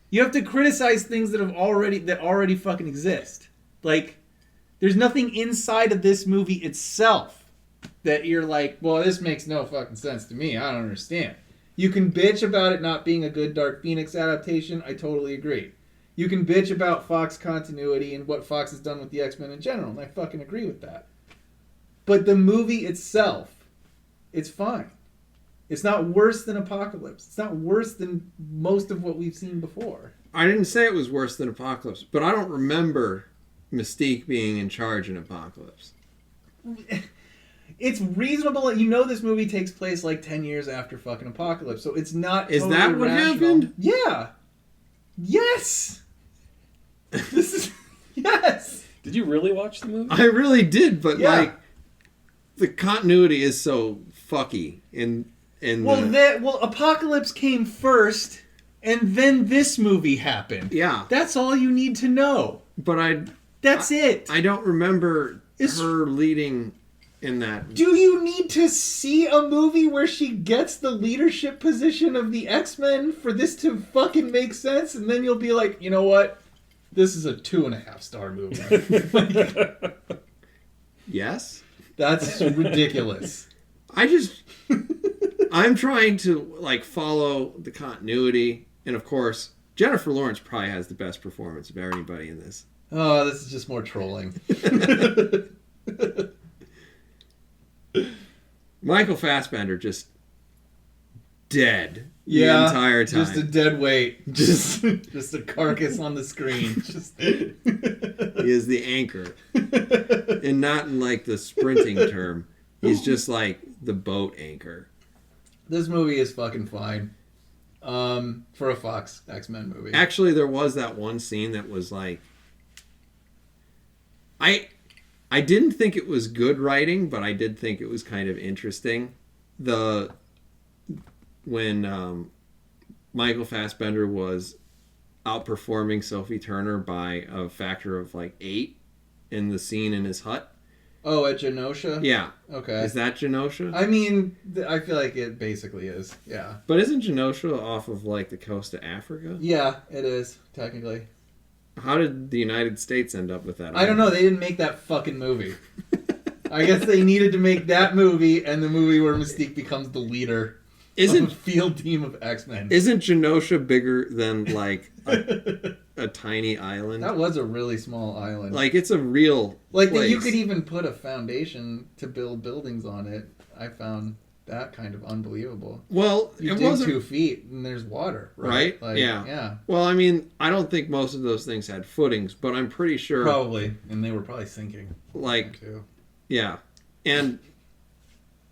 B: You have to criticize things that already fucking exist. There's nothing inside of this movie itself that you're well, this makes no fucking sense to me. I don't understand. You can bitch about it not being a good Dark Phoenix adaptation. I totally agree. You can bitch about Fox continuity and what Fox has done with the X-Men in general, and I fucking agree with that. But the movie itself, it's fine. It's not worse than Apocalypse. It's not worse than most of what we've seen before.
C: I didn't say it was worse than Apocalypse, but I don't remember Mystique being in charge in Apocalypse.
B: It's reasonable. This movie takes place 10 years after fucking Apocalypse, so it's not
C: Is
B: totally
C: that what
B: rational.
C: happened?
B: Yeah. Yes. This is... Yes.
A: Did you really watch the movie?
C: I really did, but
B: Yeah.
C: like the continuity is so fucky in
B: Well, Apocalypse came first, and then this movie happened.
C: yeah.
B: That's all you need to know.
C: But
B: That's it.
C: I don't remember her leading in that.
B: Do you need to see a movie where she gets the leadership position of the X-Men for this to fucking make sense? And then you'll be like, you know what? This is a 2.5-star movie.
C: Yes?
B: That's ridiculous.
C: I'm trying to like follow the continuity, and of course, Jennifer Lawrence probably has the best performance of anybody in this.
B: Oh, this is just more trolling.
C: Michael Fassbender just dead the entire time.
B: Just a dead weight. Just a carcass on the screen.
C: He is the anchor. And not in like the sprinting term. He's just like the boat anchor.
B: This movie is fucking fine. For a Fox X-Men movie.
C: Actually, there was that one scene that was like... I didn't think it was good writing, but I did think it was kind of interesting. When Michael Fassbender was outperforming Sophie Turner by a factor of like 8 in the scene in his hut.
B: Oh, at Genosha?
C: Yeah.
B: Okay.
C: Is that Genosha?
B: I mean, I feel like it basically is. Yeah.
C: But isn't Genosha off of like the coast of Africa?
B: Yeah, it is, technically.
C: How did the United States end up with that?
B: I don't know. They didn't make that fucking movie. I guess they needed to make that movie and the movie where Mystique becomes the leader of a field team of X-Men.
C: Isn't Genosha bigger than like a tiny island?
B: That was a really small island.
C: Like it's a real place.
B: You could even put a foundation to build buildings on it. I found that kind of unbelievable.
C: Well,
B: you
C: it
B: dig
C: wasn't
B: 2 feet and there's water,
C: right?
B: Like, yeah.
C: Well, I mean, I don't think most of those things had footings, but I'm pretty sure
B: Probably, and they were probably sinking.
C: Like,
B: too.
C: Yeah, and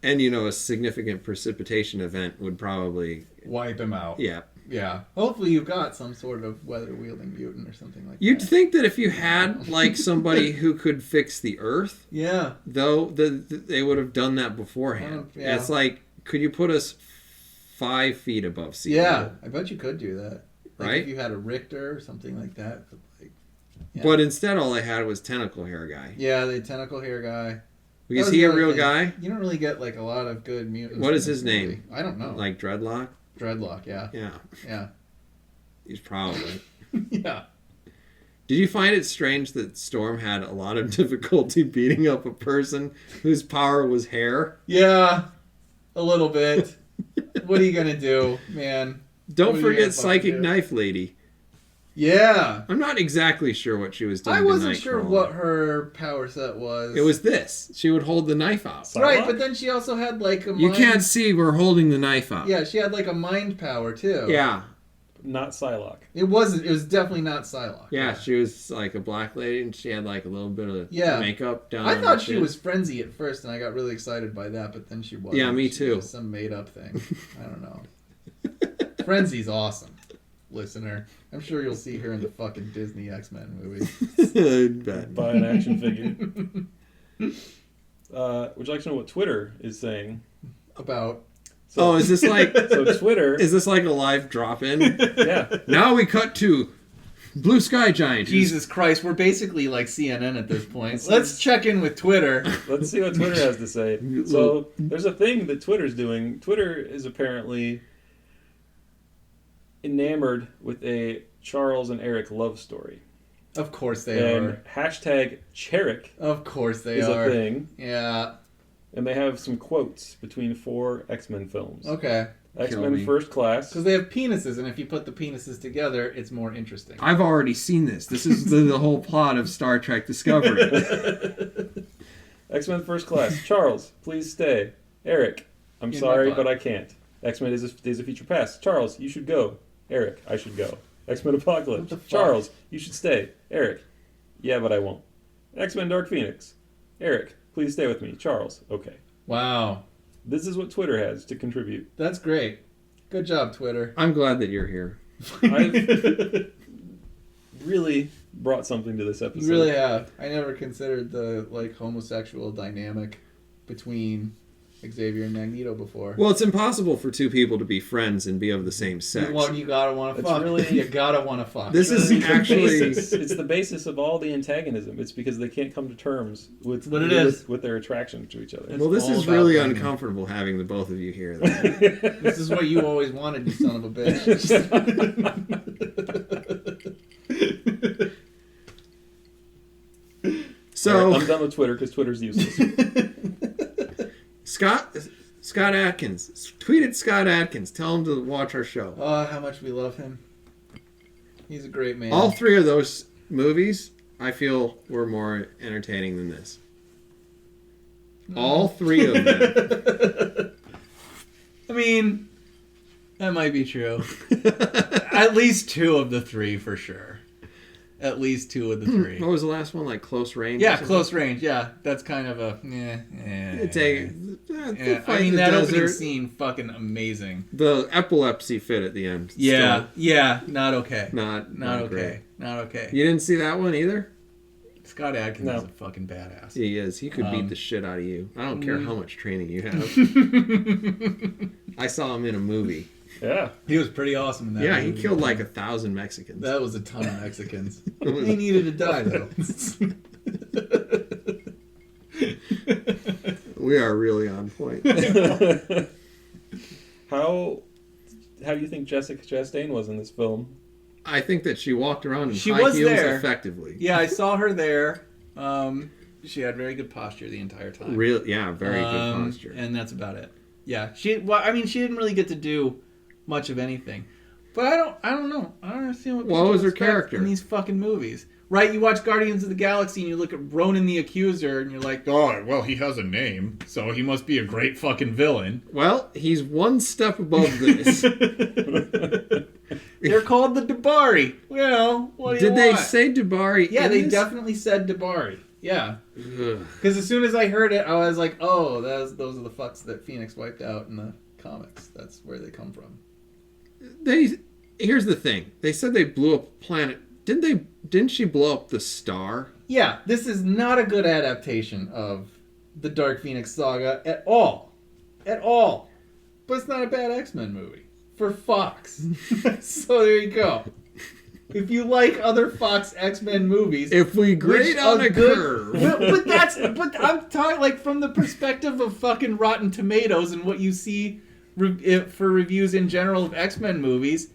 C: you know, a significant precipitation event would probably
B: wipe them out.
C: Yeah.
B: Yeah. Hopefully you've got some sort of weather-wielding mutant or something like
C: You'd
B: that.
C: think that if you had, like, somebody who could fix the Earth,
B: yeah,
C: though, they would have done that beforehand.
B: Yeah.
C: It's like, could you put us 5 feet above sea
B: yeah,
C: level?
B: I bet you could do that. Like
C: Right?
B: if you had a Richter or something like that. Yeah.
C: But instead, all they had was tentacle hair guy.
B: Yeah, the tentacle hair guy.
C: Is he a real guy?
B: You don't really get, like, a lot of good mutants.
C: What is
B: in
C: his
B: this movie.
C: name?
B: I don't know.
C: Like Dreadlock?
B: Dreadlock, yeah.
C: Yeah.
B: Yeah.
C: He's probably.
B: Yeah.
C: Did you find it strange that Storm had a lot of difficulty beating up a person whose power was hair?
B: Yeah, a little bit. What are you gonna do, man?
C: Don't
B: What are you gonna
C: forget
B: fucking
C: Psychic
B: do?
C: Knife Lady.
B: Yeah.
C: I'm not exactly sure what she was doing.
B: I wasn't
C: to
B: sure
C: Nightcrawler.
B: what her power set was.
C: It was this. She would hold the knife out.
B: Right, but then she also had like a
C: You
B: mind...
C: can't see we're holding the knife out.
B: Yeah, she had like a mind power too.
C: Yeah.
A: Not Psylocke.
B: It wasn't. It was definitely not Psylocke.
C: Yeah, she was like a black lady and she had like a little bit of makeup down
B: I
C: on
B: thought
C: her
B: she
C: chin.
B: was Frenzy at first, and I got really excited by that, but then she wasn't.
C: Yeah, me
B: She
C: too.
B: was some made up thing. I don't know. Frenzy's awesome, listener. I'm sure you'll see her in the fucking Disney X-Men movie.
A: Buy an action figure. Would you like to know what Twitter is saying?
B: About...
C: So, is this like...
A: So Twitter...
C: Is this like a live drop-in?
A: Yeah.
C: Now we cut to BlueSkyGiant.
B: Jesus Christ, we're basically like CNN at this point. Let's check in with Twitter.
A: Let's see what Twitter has to say. So, there's a thing that Twitter's doing. Twitter is apparently enamored with a Charles and Eric love story.
B: Of course they
A: and
B: are.
A: Hashtag Cherick
B: Of course they
A: is
B: are.
A: a thing.
B: Yeah.
A: And they have some quotes between 4 X-Men films.
B: Okay.
A: X-Men First Class.
B: Because they have penises, and if you put the penises together, it's more interesting.
C: I've already seen this. This is the whole plot of Star Trek Discovery.
A: X-Men First Class. Charles, please stay. Eric, I'm
B: In
A: sorry,
B: my butt.
A: but I can't. X-Men Days of Future Past. Charles, you should go. Eric, I should go. X-Men Apocalypse.
B: What the fuck?
A: Charles, you should stay. Eric, yeah, but I won't. X-Men Dark Phoenix. Eric, please stay with me. Charles, okay.
B: Wow.
A: This is what Twitter has to contribute.
B: That's great. Good job, Twitter.
C: I'm glad that you're here.
A: I've really brought something to this episode.
B: You really have. I never considered the homosexual dynamic between Xavier and Magneto before.
C: Well, it's impossible for two people to be friends and be of the same sex.
B: Well, you gotta want to fuck. You gotta want to fuck.
C: This is actually...
A: It's the basis of all the antagonism. It's because they can't come to terms with
B: what it is.
A: With their attraction to each other.
C: Well, this is really uncomfortable having the both of you here.
B: This is what you always wanted, you son of a bitch.
C: So
A: I'm done with Twitter because Twitter's useless.
C: Scott Adkins. Tweet at Scott Adkins. Tell him to watch our show.
B: Oh, how much we love him. He's a great man.
C: All three of those movies, I feel, were more entertaining than this. All three of them.
B: I mean, that might be true. At least two of the three, for sure. At least two of the three.
C: What was the last one? Like Close Range?
B: Yeah, Close Range. Yeah, that's kind of a... I mean, that opening scene, fucking amazing.
C: The epilepsy fit at the end.
B: Yeah, yeah, not okay.
C: Not
B: okay.
C: Great.
B: Not okay.
C: You didn't see that one either?
B: Scott Adkins is a fucking badass.
C: He is. He could beat the shit out of you. I don't care how much training you have. I saw him in a movie.
A: Yeah.
B: He was pretty awesome in that movie.
C: Yeah, he killed like 1,000 Mexicans.
B: That was a ton of Mexicans. He needed to die, though.
C: We are really on point.
A: How do you think Jessica Chastain was in this film?
C: I think that she walked around in
B: She
C: high
B: was
C: heels
B: there.
C: effectively.
B: Yeah, I saw her there. She had very good posture the entire time.
C: Very good posture.
B: And that's about it. Yeah, she didn't really get to do much of anything. But I don't know. I don't understand what people
C: was her
B: expect
C: character
B: in these fucking movies. Right? You watch Guardians of the Galaxy and you look at Ronan the Accuser and you're like, oh, well, he has a name, so he must be a great fucking villain.
C: Well, he's one step above this.
B: They're called the Dabari. Well, what do you want?
C: Did they say Dabari?
B: Yeah, they definitely said Dabari. Yeah. Because as soon as I heard it, I was like, oh, those are the fucks that Phoenix wiped out in the comics. That's where they come from.
C: Here's the thing. They said they blew up a planet. Didn't she blow up the star?
B: Yeah, this is not a good adaptation of the Dark Phoenix saga at all. At all. But it's not a bad X-Men movie. For Fox. So there you go. If you like other Fox X-Men movies...
C: If we grade on a curve...
B: But I'm talking like from the perspective of fucking Rotten Tomatoes and what you see for reviews in general of X-Men movies...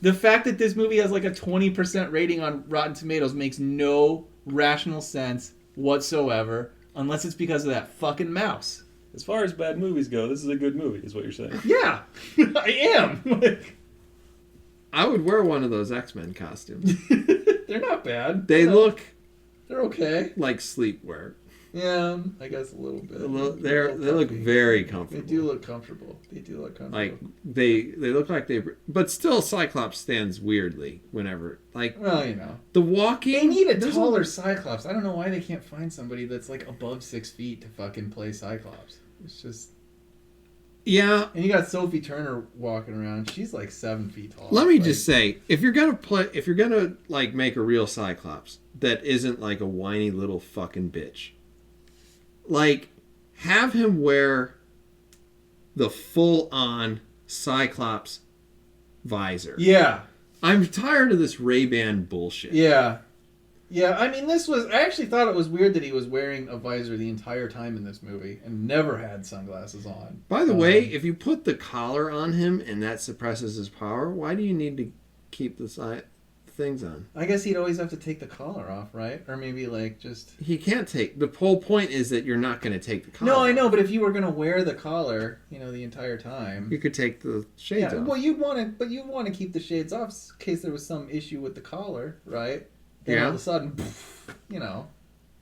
B: The fact that this movie has like a 20% rating on Rotten Tomatoes makes no rational sense whatsoever, unless it's because of that fucking mouse.
A: As far as bad movies go, this is a good movie, is what you're saying.
B: Yeah, I am.
C: I would wear one of those X-Men costumes.
B: They're not bad.
C: They're
B: okay.
C: Like sleepwear.
B: Yeah, I guess a little bit.
C: They look very comfortable.
B: They do look comfortable.
C: Like they look like they, but still, Cyclops stands weirdly whenever. Like,
B: well, you know,
C: the walking.
B: They need a taller Cyclops. I don't know why they can't find somebody that's like above 6 feet to fucking play Cyclops. It's just.
C: Yeah.
B: And you got Sophie Turner walking around. She's like 7 feet tall.
C: Let me just say, if you're gonna like make a real Cyclops that isn't like a whiny little fucking bitch. Like, have him wear the full-on Cyclops visor.
B: Yeah.
C: I'm tired of this Ray-Ban bullshit.
B: Yeah. Yeah, I mean, I actually thought it was weird that he was wearing a visor the entire time in this movie and never had sunglasses on.
C: By the way, if you put the collar on him and that suppresses his power, why do you need to keep the things on?
B: I guess he'd always have to take the collar off, right? Or maybe like just...
C: He can't take... The whole point is that you're not going to take the collar
B: No, I know, but if you were going to wear the collar, the entire time...
C: You could take the shades off.
B: Well, you'd want to keep the shades off in case there was some issue with the collar, right? Then all of a sudden,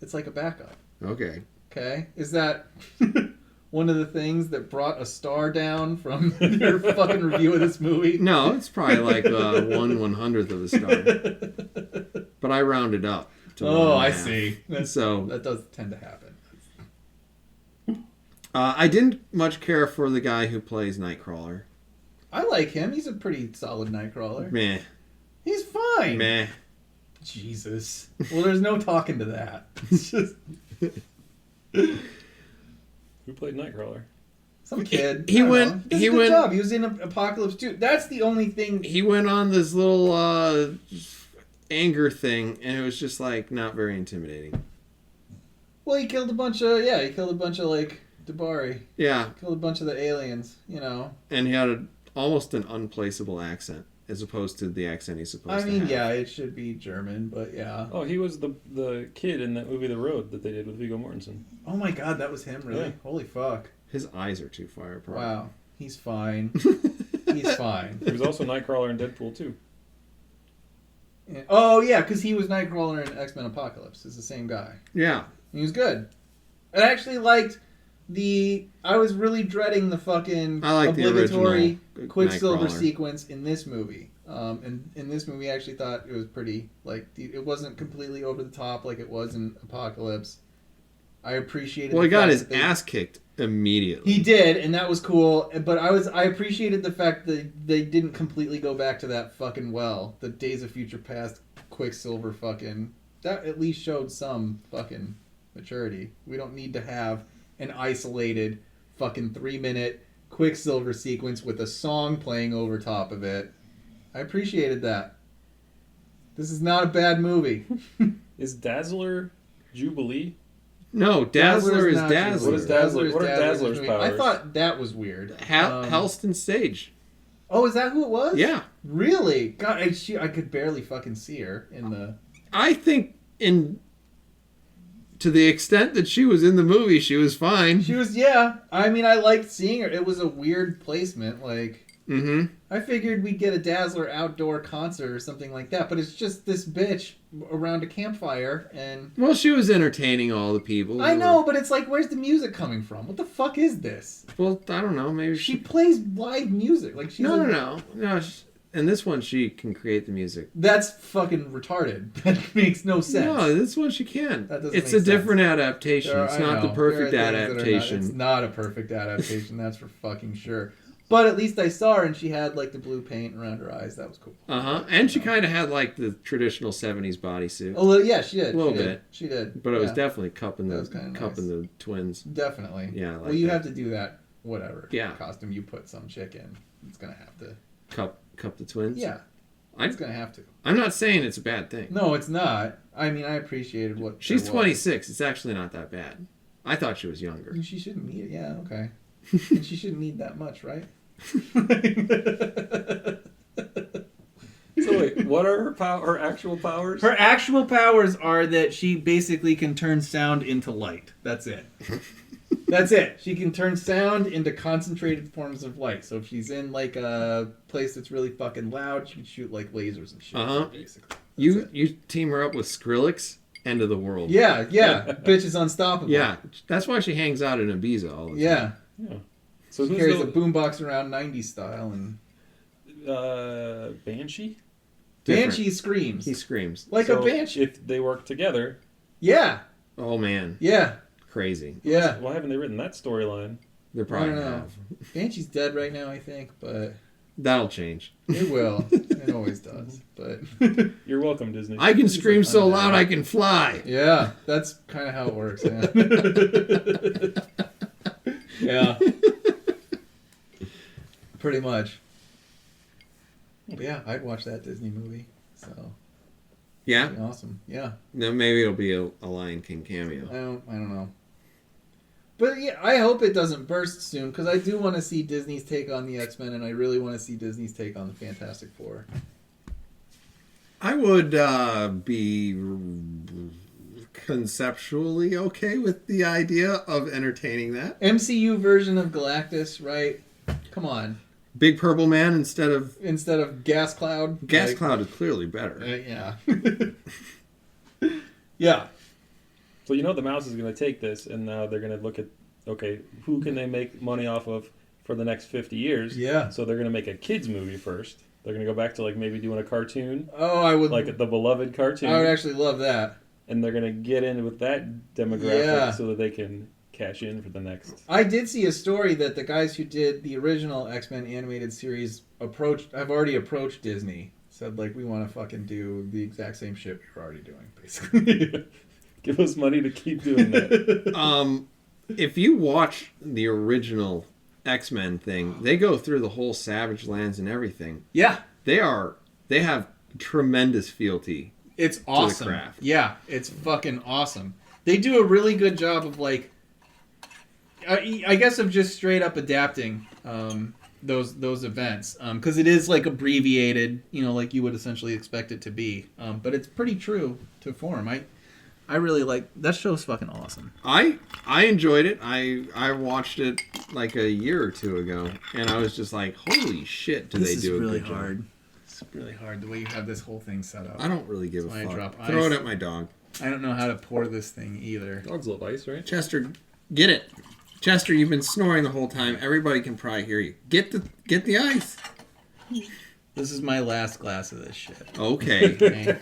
B: it's like a backup.
C: Okay.
B: Is that one of the things that brought a star down from your fucking review of this movie?
C: No, it's probably like 1/100th of a star. But I rounded up to
B: I see. That does tend to happen.
C: I didn't much care for the guy who plays Nightcrawler.
B: I like him. He's a pretty solid Nightcrawler.
C: Meh.
B: He's fine.
C: Meh.
B: Jesus. Well, there's no talking to that. It's just
A: Who played Nightcrawler?
B: some kid.
C: He
B: I don't
C: went-
B: know. Does
C: he
B: a good
C: went-
B: job. He was in Apocalypse 2. That's the only thing.
C: He went on this little anger thing, and it was just like not very intimidating.
B: Well, he killed a bunch of like Dabari.
C: Yeah,
B: Killed a bunch of the aliens. You know.
C: and he had almost an unplaceable accent as opposed to the accent he's supposed
B: I
C: to
B: mean,
C: have.
B: yeah, it should be German, but yeah.
A: Oh, he was the kid in that movie The Road that they did with Viggo Mortensen.
B: Oh my God, that was him, really?
A: Yeah.
B: Holy fuck!
C: His eyes are too far apart.
B: Wow, he's fine. He's fine.
A: He was also Nightcrawler in Deadpool 2.
B: Yeah. Oh yeah, because he was Nightcrawler in X-Men Apocalypse. It's the same guy.
C: Yeah.
B: He was good. I actually liked I was really dreading the fucking
C: I like the
B: obligatory
C: original
B: Quicksilver
C: Nightcrawler.
B: sequence in this movie. And in this movie, I actually thought it was pretty, it wasn't completely over the top like it was in Apocalypse. I appreciated.
C: Well, he
B: the
C: got
B: fact
C: his
B: that they-
C: ass kicked immediately.
B: He did, and that was cool. But I appreciated the fact that they didn't completely go back to that fucking the Days of Future Past Quicksilver fucking. That at least showed some fucking maturity. We don't need to have an isolated fucking 3-minute Quicksilver sequence with a song playing over top of it. I appreciated that. This is not a bad movie.
A: Is Dazzler Jubilee?
C: No, Dazzler is
B: not
C: Dazzler.
A: What is Dazzler? What are
B: Dazzler's
A: Dazzler's
B: movie.
A: powers?
B: I thought that was weird.
C: Halston Sage.
B: Oh, is that who it was?
C: Yeah.
B: Really? God, I could barely fucking see her in the.
C: I think to the extent that she was in the movie, she was fine.
B: She was, yeah. I mean, I liked seeing her. It was a weird placement.
C: Mm-hmm.
B: I figured we'd get a Dazzler outdoor concert or something like that, but it's just this bitch around a campfire, and
C: Well, she was entertaining all the people.
B: I know, but it's like, where's the music coming from? What the fuck is this?
C: Well, I don't know. Maybe
B: She plays live music, like she's
C: No. In this one, she can create the music.
B: That's fucking retarded. That makes no sense.
C: No, this one she can.
B: That doesn't
C: It's
B: make
C: a different adaptation.
B: There are-
C: It's
B: I
C: not the
B: know.
C: perfect
B: There are things that are
C: adaptation.
B: it's not a perfect adaptation, that's for fucking sure. But at least I saw her and she had like the blue paint around her eyes. That was cool.
C: And she kind of had like the traditional 70s bodysuit.
B: A little, yeah, she did.
C: A little
B: She did.
C: bit.
B: She did.
C: But it was
B: Yeah,
C: definitely cupping
B: That was kinda
C: the twins.
B: definitely.
C: Yeah, I like
B: well, you
C: that.
B: have to do that. Whatever.
C: Yeah.
B: Costume you put some chick in, it's gonna have to.
C: Cup the twins?
B: Yeah. It's gonna have to.
C: I'm not saying it's a bad thing.
B: No, it's not. I mean, I appreciated what.
C: She's
B: there was.
C: 26. It's actually not that bad. I thought she was younger.
B: She shouldn't need it. Yeah. Okay. And she shouldn't need that much, right?
A: So wait, what are her actual powers?
B: Her actual powers are that she basically can turn sound into light. That's it. That's it. She can turn sound into concentrated forms of light. So if she's in like a place that's really fucking loud, she can shoot like lasers and shit. Basically.
C: You team her up with Skrillex, end of the world.
B: Yeah. Bitch is unstoppable.
C: Yeah, that's why she hangs out in Ibiza all the time.
B: Yeah.
A: So
B: She
A: who's
B: carries a boombox around 90s style and
A: Banshee?
C: Different.
B: Banshee screams.
C: He screams.
B: Like
A: So
B: a banshee.
A: If they work together,
B: Yeah.
C: Oh man,
B: Yeah.
C: crazy.
B: Yeah.
A: why haven't they written that storyline?
C: They
B: I
C: probably
B: don't know.
C: have.
B: Banshee's dead right now, I think, but
C: That'll change.
B: it will. It always does. But
A: You're welcome, Disney.
C: I can scream so
B: undead.
C: loud I can fly.
B: yeah, that's kind of how it works. Yeah. Yeah. Pretty much. But yeah, I'd watch that Disney movie. So
C: Yeah.
B: it'd be awesome. Yeah.
C: Then maybe it'll be a Lion King cameo.
B: I don't know. But yeah, I hope it doesn't burst soon because I do want to see Disney's take on the X-Men, and I really want to see Disney's take on the Fantastic Four.
C: I would be conceptually okay with the idea of entertaining that.
B: MCU version of Galactus, right? Come on.
C: Big Purple Man instead of
B: Gas Cloud.
C: Gas
B: like,
C: Cloud is clearly better.
B: Yeah. Yeah.
A: So you know the mouse is going to take this, and now they're going to look at, okay, who can they make money off of for the next 50 years?
B: Yeah.
A: So they're going to make a kids movie first. They're going to go back to like maybe doing a cartoon,
B: Oh, I would.
A: like the beloved cartoon,
B: I would actually love that.
A: and they're going to get in with that demographic
B: Yeah.
A: so that they can cash in for the next.
B: I did see a story that the guys who did the original X-Men animated series have already approached Disney. said, like, we want to fucking do the exact same shit we were already doing, basically.
A: Give us money to keep doing that.
C: If you watch the original X-Men thing, they go through the whole Savage Lands and everything.
B: Yeah.
C: They have tremendous fealty.
B: It's awesome.
C: To the craft.
B: Yeah, it's fucking awesome. They do a really good job of, like, I guess of just straight up adapting those events, because it is like abbreviated, like you would essentially expect it to be, but it's pretty true to form. I really like that show's fucking awesome.
C: I enjoyed it. I watched it like a year or two ago, and I was just like, holy shit, do they do a
B: really
C: good
B: hard.
C: job.
B: It's really hard the way you have this whole thing set up.
C: I don't really give
B: That's
C: a
B: why I
C: fuck.
B: drop
C: Throw
B: ice.
C: it at my dog.
B: I don't know how to pour this thing either.
A: Dogs love ice, right?
C: Chester, get it. Chester, you've been snoring the whole time. Everybody can probably hear you. Get the ice.
B: This is my last glass of this shit.
C: Okay.
B: Okay?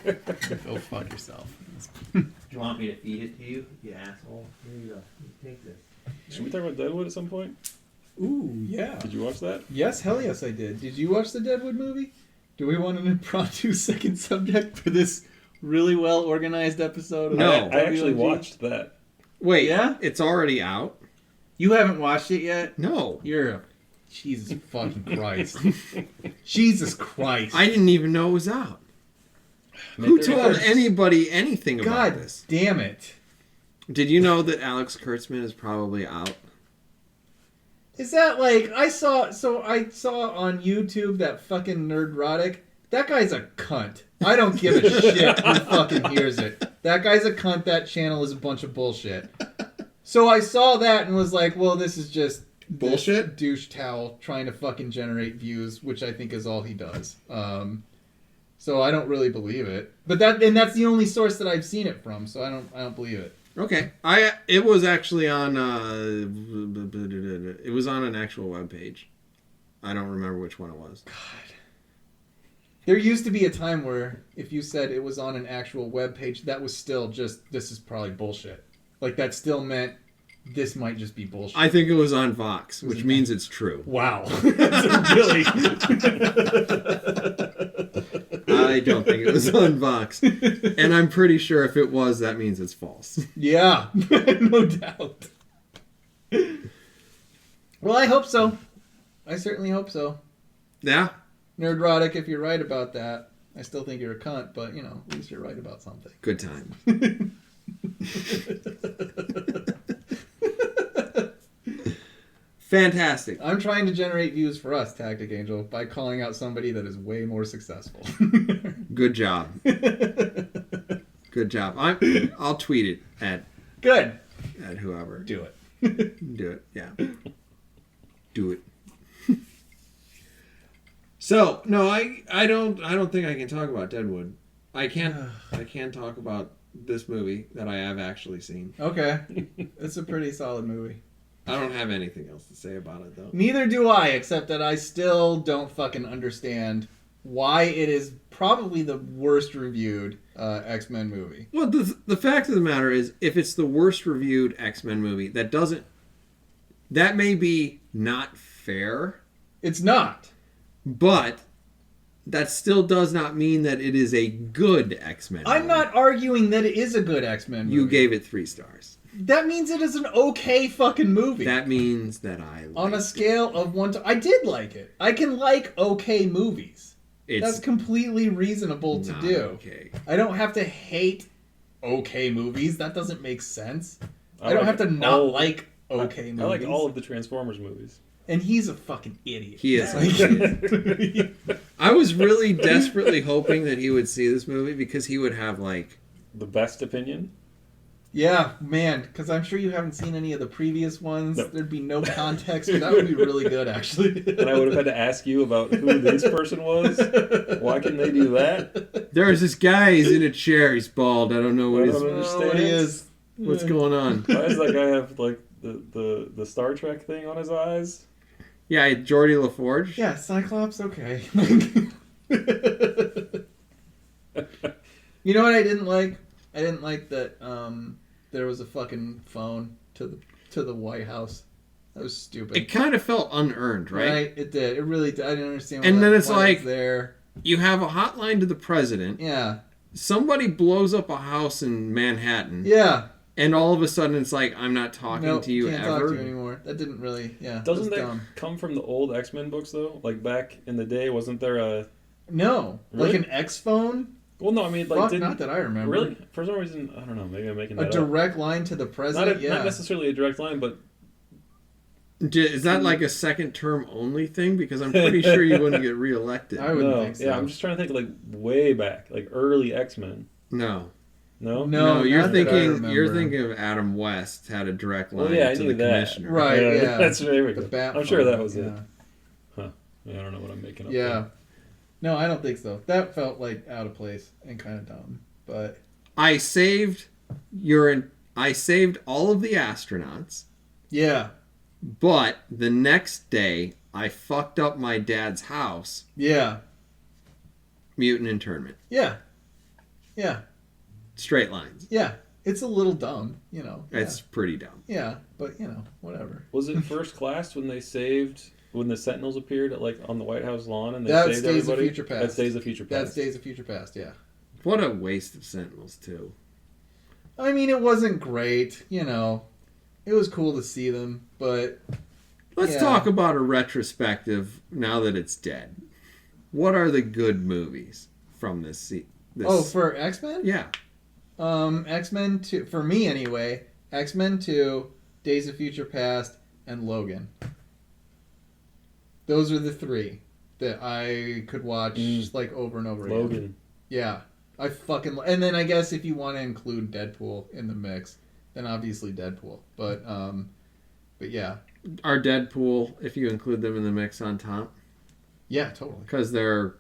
B: Go fuck yourself.
D: Do you want me to feed it to you, you asshole? Here you go. Take this.
A: Should we talk about Deadwood at some point?
B: Ooh, yeah.
A: Did you watch that?
B: Yes, hell yes, I did. Did you watch the Deadwood movie? Do we want an impromptu second subject for this really well organized episode? Of
C: No.
A: I actually
B: WMG?
A: watched that.
C: Wait,
B: Yeah?
C: it's already out?
B: You haven't watched it yet?
C: No.
B: You're a... Jesus fucking Christ. Jesus Christ.
C: I didn't even know it was out.
A: May
C: Who
A: 31st.
C: told anybody anything about
B: God
C: this?
B: damn it.
C: Did you know that Alex Kurtzman is probably out?
B: Is that like... I saw on YouTube that fucking Nerdrotic. That guy's a cunt. I don't give a shit who fucking hears it. That guy's a cunt. That channel is a bunch of bullshit. So I saw that and was like, well, this is just
C: Bullshit?
B: this douche towel trying to fucking generate views, which I think is all he does. So I don't really believe it. But that's the only source that I've seen it from, so I don't believe it.
C: Okay. It was actually on it was on an actual webpage. I don't remember which one it was.
B: God. There used to be a time where if you said it was on an actual webpage, that was still just, this is probably bullshit. Like, that still meant this might just be bullshit.
C: I think it was on Vox, which means it's true.
B: Wow. That's really...
C: I don't think it was on Vox. And I'm pretty sure if it was, that means it's false.
B: Yeah, no doubt. Well, I hope so. I certainly hope so.
C: Yeah.
B: Nerdrotic, if you're right about that, I still think you're a cunt, but, at least you're right about something.
C: Good time. Fantastic.
B: I'm trying to generate views for us, TacticAngel, by calling out somebody that is way more successful.
C: Good job. Good job. I'll tweet it
B: Good.
C: at whoever.
B: Do it.
C: Do it. Yeah. Do it. So no, I don't think I can talk about Deadwood. I can talk about this movie that I have actually seen.
B: Okay. It's a pretty solid movie.
C: I don't have anything else to say about it though.
B: Neither do I, except that I still don't fucking understand why it is probably the worst reviewed X-Men movie.
C: Well, the fact of the matter is, if it's the worst reviewed X-Men movie, that may be not fair,
B: It's not.
C: but that still does not mean that it is a good X-Men movie.
B: I'm not arguing that it is a good X-Men movie.
C: You gave it 3 stars.
B: That means it is an okay fucking movie.
C: That means that I
B: On a
C: liked
B: scale of 1 to... I did like it. I can like okay movies.
C: it.
B: That's completely reasonable to
C: not
B: do.
C: okay.
B: I don't have to hate okay movies. That doesn't make sense. I
A: like
B: don't have to not
A: all-
B: like okay movies.
A: I like all of the Transformers movies.
B: And he's a fucking idiot.
C: He is.
B: Like,
C: I was really desperately hoping that he would see this movie because he would have like...
A: The best opinion?
B: yeah, man, because I'm sure you haven't seen any of the previous ones.
A: Nope.
B: There'd be no context, but that would be really good, actually.
A: And I would have had to ask you about who this person was. Why can they do that?
C: There's this guy, he's in a chair, he's bald. I don't know what
A: I
C: he's...
A: don't
B: I don't know
A: understand.
B: what he is.
C: What's going on?
A: Why does that guy have like the Star Trek thing on his eyes?
C: Yeah, Geordie LaForge.
B: Yeah, Cyclops, okay. You know what I didn't like? I didn't like that there was a fucking phone to the White House. That was stupid.
C: It kind of felt unearned, right?
B: It did. It really did. I didn't understand.
C: And then it's
B: why
C: like-
B: it's there.
C: You have a hotline to the president.
B: Yeah.
C: Somebody blows up a house in Manhattan.
B: Yeah.
C: And all of a sudden it's like, I'm not talking to you
B: can't
C: ever.
B: talk to you anymore. That didn't really,
A: Doesn't that
B: dumb.
A: come from the old X-Men books, though? Like, back in the day, wasn't there a...
B: No.
A: Really?
B: Like an X phone?
A: Well, no, I mean, like,
B: Fuck, not that I remember.
A: Really? For some reason, I don't know, maybe I'm making that
B: A
A: up.
B: direct line to the president?
A: Not necessarily a direct line, but...
C: Is that like a second term only thing? Because I'm pretty sure you wouldn't get reelected.
B: I wouldn't think so.
A: Yeah, I'm just trying to think, like, way back. Like, early X-Men.
C: No.
A: No?
C: No, you're
B: not that I
C: thinking
B: remember.
C: of Adam West had a direct line
A: I
C: to
A: knew
C: the
A: that.
C: commissioner.
B: Right, yeah.
A: That's there we
B: The
A: go.
B: bat
A: I'm sure
B: phone,
A: that was it.
B: yeah.
A: Huh. Yeah, I don't know what I'm making up.
B: Yeah.
A: there.
B: No, I don't think so. That felt like out of place and kind of dumb. But
C: I saved all of the astronauts,
B: yeah.
C: but the next day I fucked up my dad's house.
B: Yeah.
C: Mutant internment.
B: Yeah. Yeah.
C: Straight lines.
B: Yeah. It's a little dumb, you know.
C: It's pretty dumb.
B: Yeah, but you know, whatever.
A: Was it First Class when the Sentinels appeared on the White House lawn and they
B: That's
A: saved
B: Days of
A: everybody?
B: Future Past.
A: That's Days of Future Past.
B: That's Days of Future Past, yeah.
C: What a waste of Sentinels, too.
B: I mean, it wasn't great, you know. It was cool to see them, but...
C: Let's talk about a retrospective now that it's dead. What are the good movies from this
B: Oh, for X-Men?
C: Yeah.
B: X-Men 2, for me anyway, X-Men 2, Days of Future Past, and Logan. Those are the three that I could watch just like over and over again.
A: Logan.
B: Yeah. I fucking... And then I guess if you want to include Deadpool in the mix, then obviously Deadpool. But yeah.
C: Are Deadpool, if you include them in the mix, on top?
B: Yeah, totally.
C: Because they're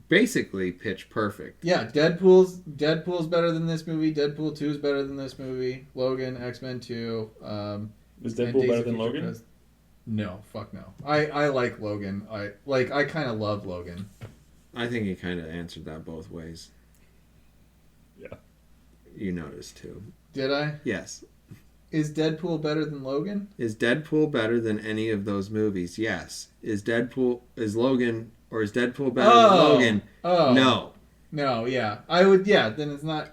C: basically pitch perfect.
B: Yeah, Deadpool's better than this movie. Deadpool 2 is better than this movie. Logan, X-Men 2.
A: Is Deadpool better than Logan?
B: Past. No, fuck no. I like Logan. I kind of love Logan.
C: I think he kind of answered that both ways.
A: Yeah.
C: You noticed, too.
B: Did I?
C: Yes.
B: Is Deadpool better than Logan?
C: Is Deadpool better than any of those movies? Yes. Is Deadpool better than Logan?
B: Oh.
C: No.
B: No, yeah. I would, yeah, then it's not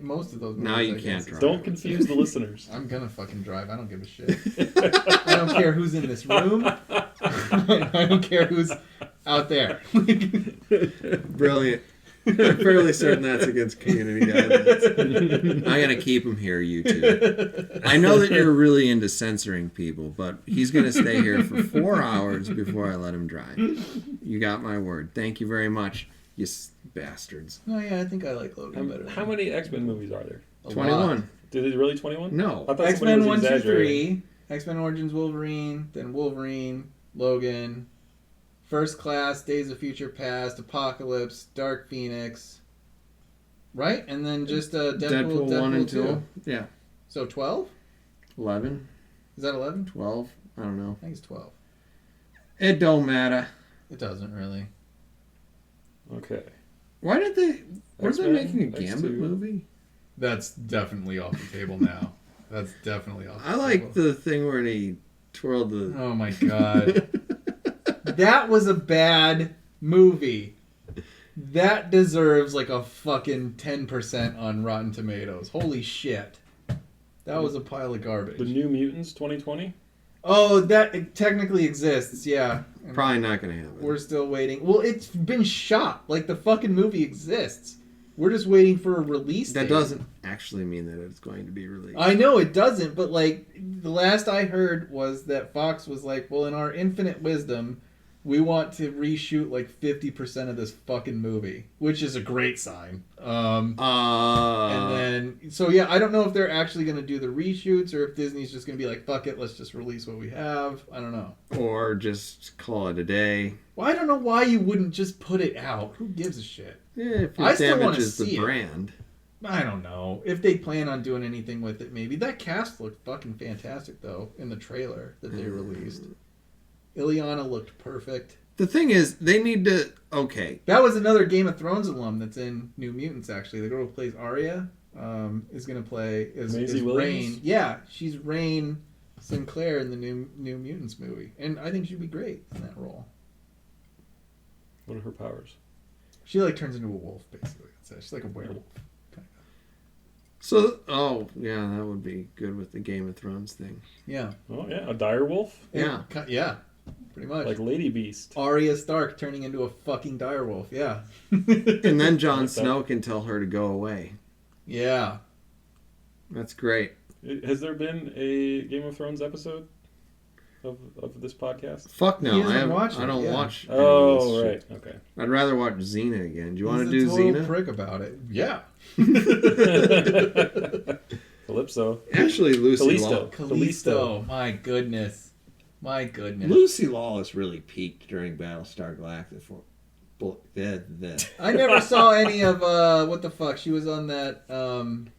B: most of those movies.
C: Now you
B: I
C: can't
B: guess.
C: drive.
A: Don't confuse the listeners.
B: I'm gonna fucking drive. I don't give a shit. I don't care who's in this room. I don't care who's out there.
C: Brilliant. I'm fairly certain that's against community guidelines. I'm going to keep him here, you two. I know that you're really into censoring people, but he's going to stay here for 4 hours before I let him drive. You got my word. Thank you very much, you bastards.
B: No, yeah, I think I like Logan better.
A: How many X-Men movies are there?
C: 21.
A: Did it really 21?
C: No.
A: I thought
B: X-Men
A: somebody was
B: 1, 2,
A: exaggerating.
B: 3. X-Men Origins Wolverine, then Wolverine, Logan, First Class, Days of Future Past, Apocalypse, Dark Phoenix. Right? And then just Deadpool
C: 1 and
B: 2.
C: 2. Yeah.
B: So 12?
C: 11.
B: Is that 11?
C: 12. I don't know.
B: I think it's 12.
C: It don't matter.
B: It doesn't really.
A: Okay.
C: Were they
A: X-Men,
C: making a Gambit
A: X2.
C: movie?
B: That's definitely off the table now. That's definitely off the
C: I
B: table.
C: like the thing where he twirled the...
B: Oh my god. That was a bad movie. That deserves like a fucking 10% on Rotten Tomatoes. Holy shit. That was a pile of garbage.
A: The New Mutants 2020?
B: Oh, it technically exists, yeah. And
C: Probably not going to happen.
B: we're still waiting. Well, it's been shot. Like, the fucking movie exists. We're just waiting for a release date.
C: That doesn't actually mean that it's going to be released.
B: I know it doesn't, but like, the last I heard was that Fox was like, well, in our infinite wisdom, we want to reshoot like 50% of this fucking movie, which is a great sign. And then, so yeah, I don't know if they're actually going to do the reshoots or if Disney's just going to be like, fuck it, let's just release what we have. I don't know.
C: Or just call it a day.
B: Well, I don't know why you wouldn't just put it out. Who gives a shit?
C: If
B: I
C: it
B: still wanna
C: damages the
B: see it.
C: brand.
B: I don't know. If they plan on doing anything with it, maybe. That cast looked fucking fantastic, though, in the trailer that they released. Ileana looked perfect.
C: The thing is, they need to... Okay.
B: That was another Game of Thrones alum that's in New Mutants, actually. The girl who plays Arya is going to play... Is
A: Maisie
B: Rain.
A: Williams?
B: Yeah, she's Rain Sinclair in the New Mutants movie. And I think she'd be great in that role.
A: What are her powers?
B: She like turns into a wolf basically. She's like a werewolf.
C: So, yeah, that would be good with the Game of Thrones thing.
B: Yeah.
A: Oh yeah, a dire wolf.
C: Yeah.
B: Yeah. Pretty much.
A: Like Lady Beast.
B: Arya Stark turning into a fucking direwolf. Yeah.
C: And then Jon Snow can tell her to go away.
B: Yeah.
C: That's great.
A: Has there been a Game of Thrones episode of this podcast?
C: Fuck no,
B: He doesn't watch it,
C: I don't
B: yeah.
C: watch. any of
A: Oh,
C: this
A: right.
C: shit.
A: Okay.
C: I'd rather watch Xena again. Do you want to
B: He's
C: do
B: a total
C: Xena?
B: prick about it. Yeah.
A: Calypso.
C: Actually, Lucy
A: Callisto.
C: Law.
B: Callisto. My goodness.
C: Lucy Lawless really peaked during Battlestar Galactica.
B: I never saw any of what the fuck. She was on that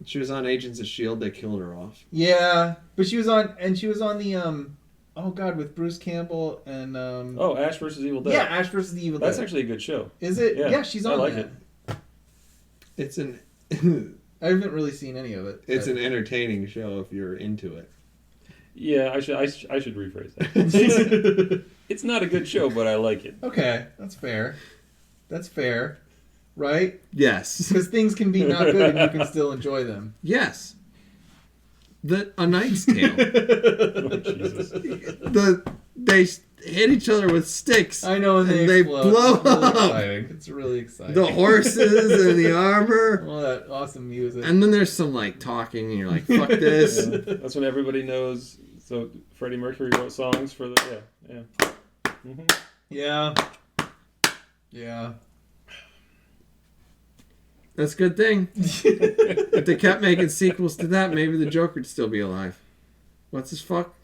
C: She was on Agents of S.H.I.E.L.D. They killed her off.
B: yeah, but she was on the oh god, with Bruce Campbell and
A: Oh, Ash versus Evil Dead.
B: yeah, Ash versus the Evil Dead.
A: That's actually a good show.
B: Is it? Yeah, she's on
A: I like
B: that.
A: it.
C: It's an
B: I haven't really seen any of it.
C: it's an entertaining show if you're into it.
A: Yeah, I should rephrase that. It's not a good show, but I like it.
B: Okay, that's fair. That's fair, right?
C: Yes.
B: Because things can be not good and you can still enjoy them.
C: Yes. A Knight's Tale.
A: Oh, Jesus.
C: They hit each other with sticks.
B: I know, and
C: they
B: explode.
C: blow
B: It's really
C: up.
B: exciting. It's really exciting.
C: The horses and the armor.
B: All that awesome music.
C: And then there's some like talking and you're like, fuck this.
A: Yeah, that's when everybody knows. So Freddie Mercury wrote songs for the Mm-hmm.
B: Yeah. Yeah.
C: That's a good thing. If they kept making sequels to that, maybe the Joker'd still be alive. What's his fuck?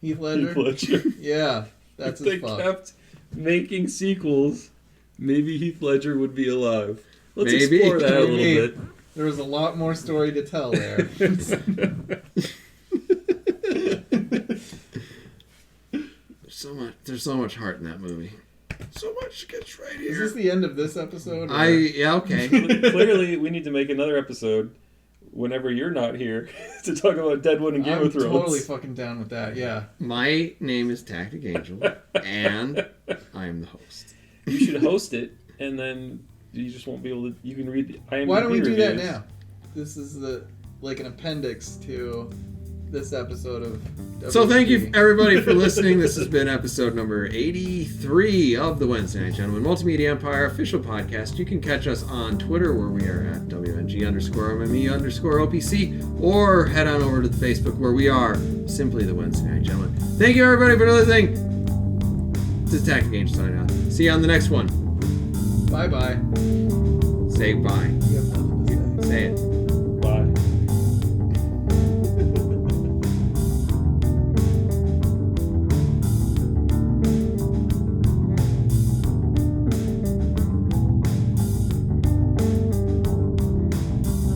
B: Heath Ledger?
A: Heath Ledger.
B: Yeah. That's
A: If they
B: his fuck.
A: kept making sequels, maybe Heath Ledger would be alive. Let's
C: Maybe.
A: explore that a
B: Maybe.
A: little bit.
B: There was a lot more story to tell there.
C: There's so much heart in that movie. So much gets right
B: Is
C: here.
B: this the end of this episode? or-
C: Yeah, okay.
A: Clearly, we need to make another episode whenever you're not here to talk about Deadwood and Game
B: I'm
A: of Thrones.
B: totally fucking down with that, yeah.
C: My name is TacticAngel, and I'm the host.
A: You should host it, and then you just won't be able to. You can read IMDb
B: Why don't we do that
A: reviews.
B: now? This is like an appendix to this episode of
C: So thank you
B: WMG.
C: everybody for listening. This has been episode number 83 of the Wednesday Night Gentlemen Multimedia Empire official podcast. You can catch us on Twitter where we are at WNG_MME_OPC, or head on over to the Facebook where we are simply the Wednesday Night Gentlemen. Thank you everybody for listening. This is Tactic Angel signing out. See you on the next one.
B: Bye-bye.
C: Say bye.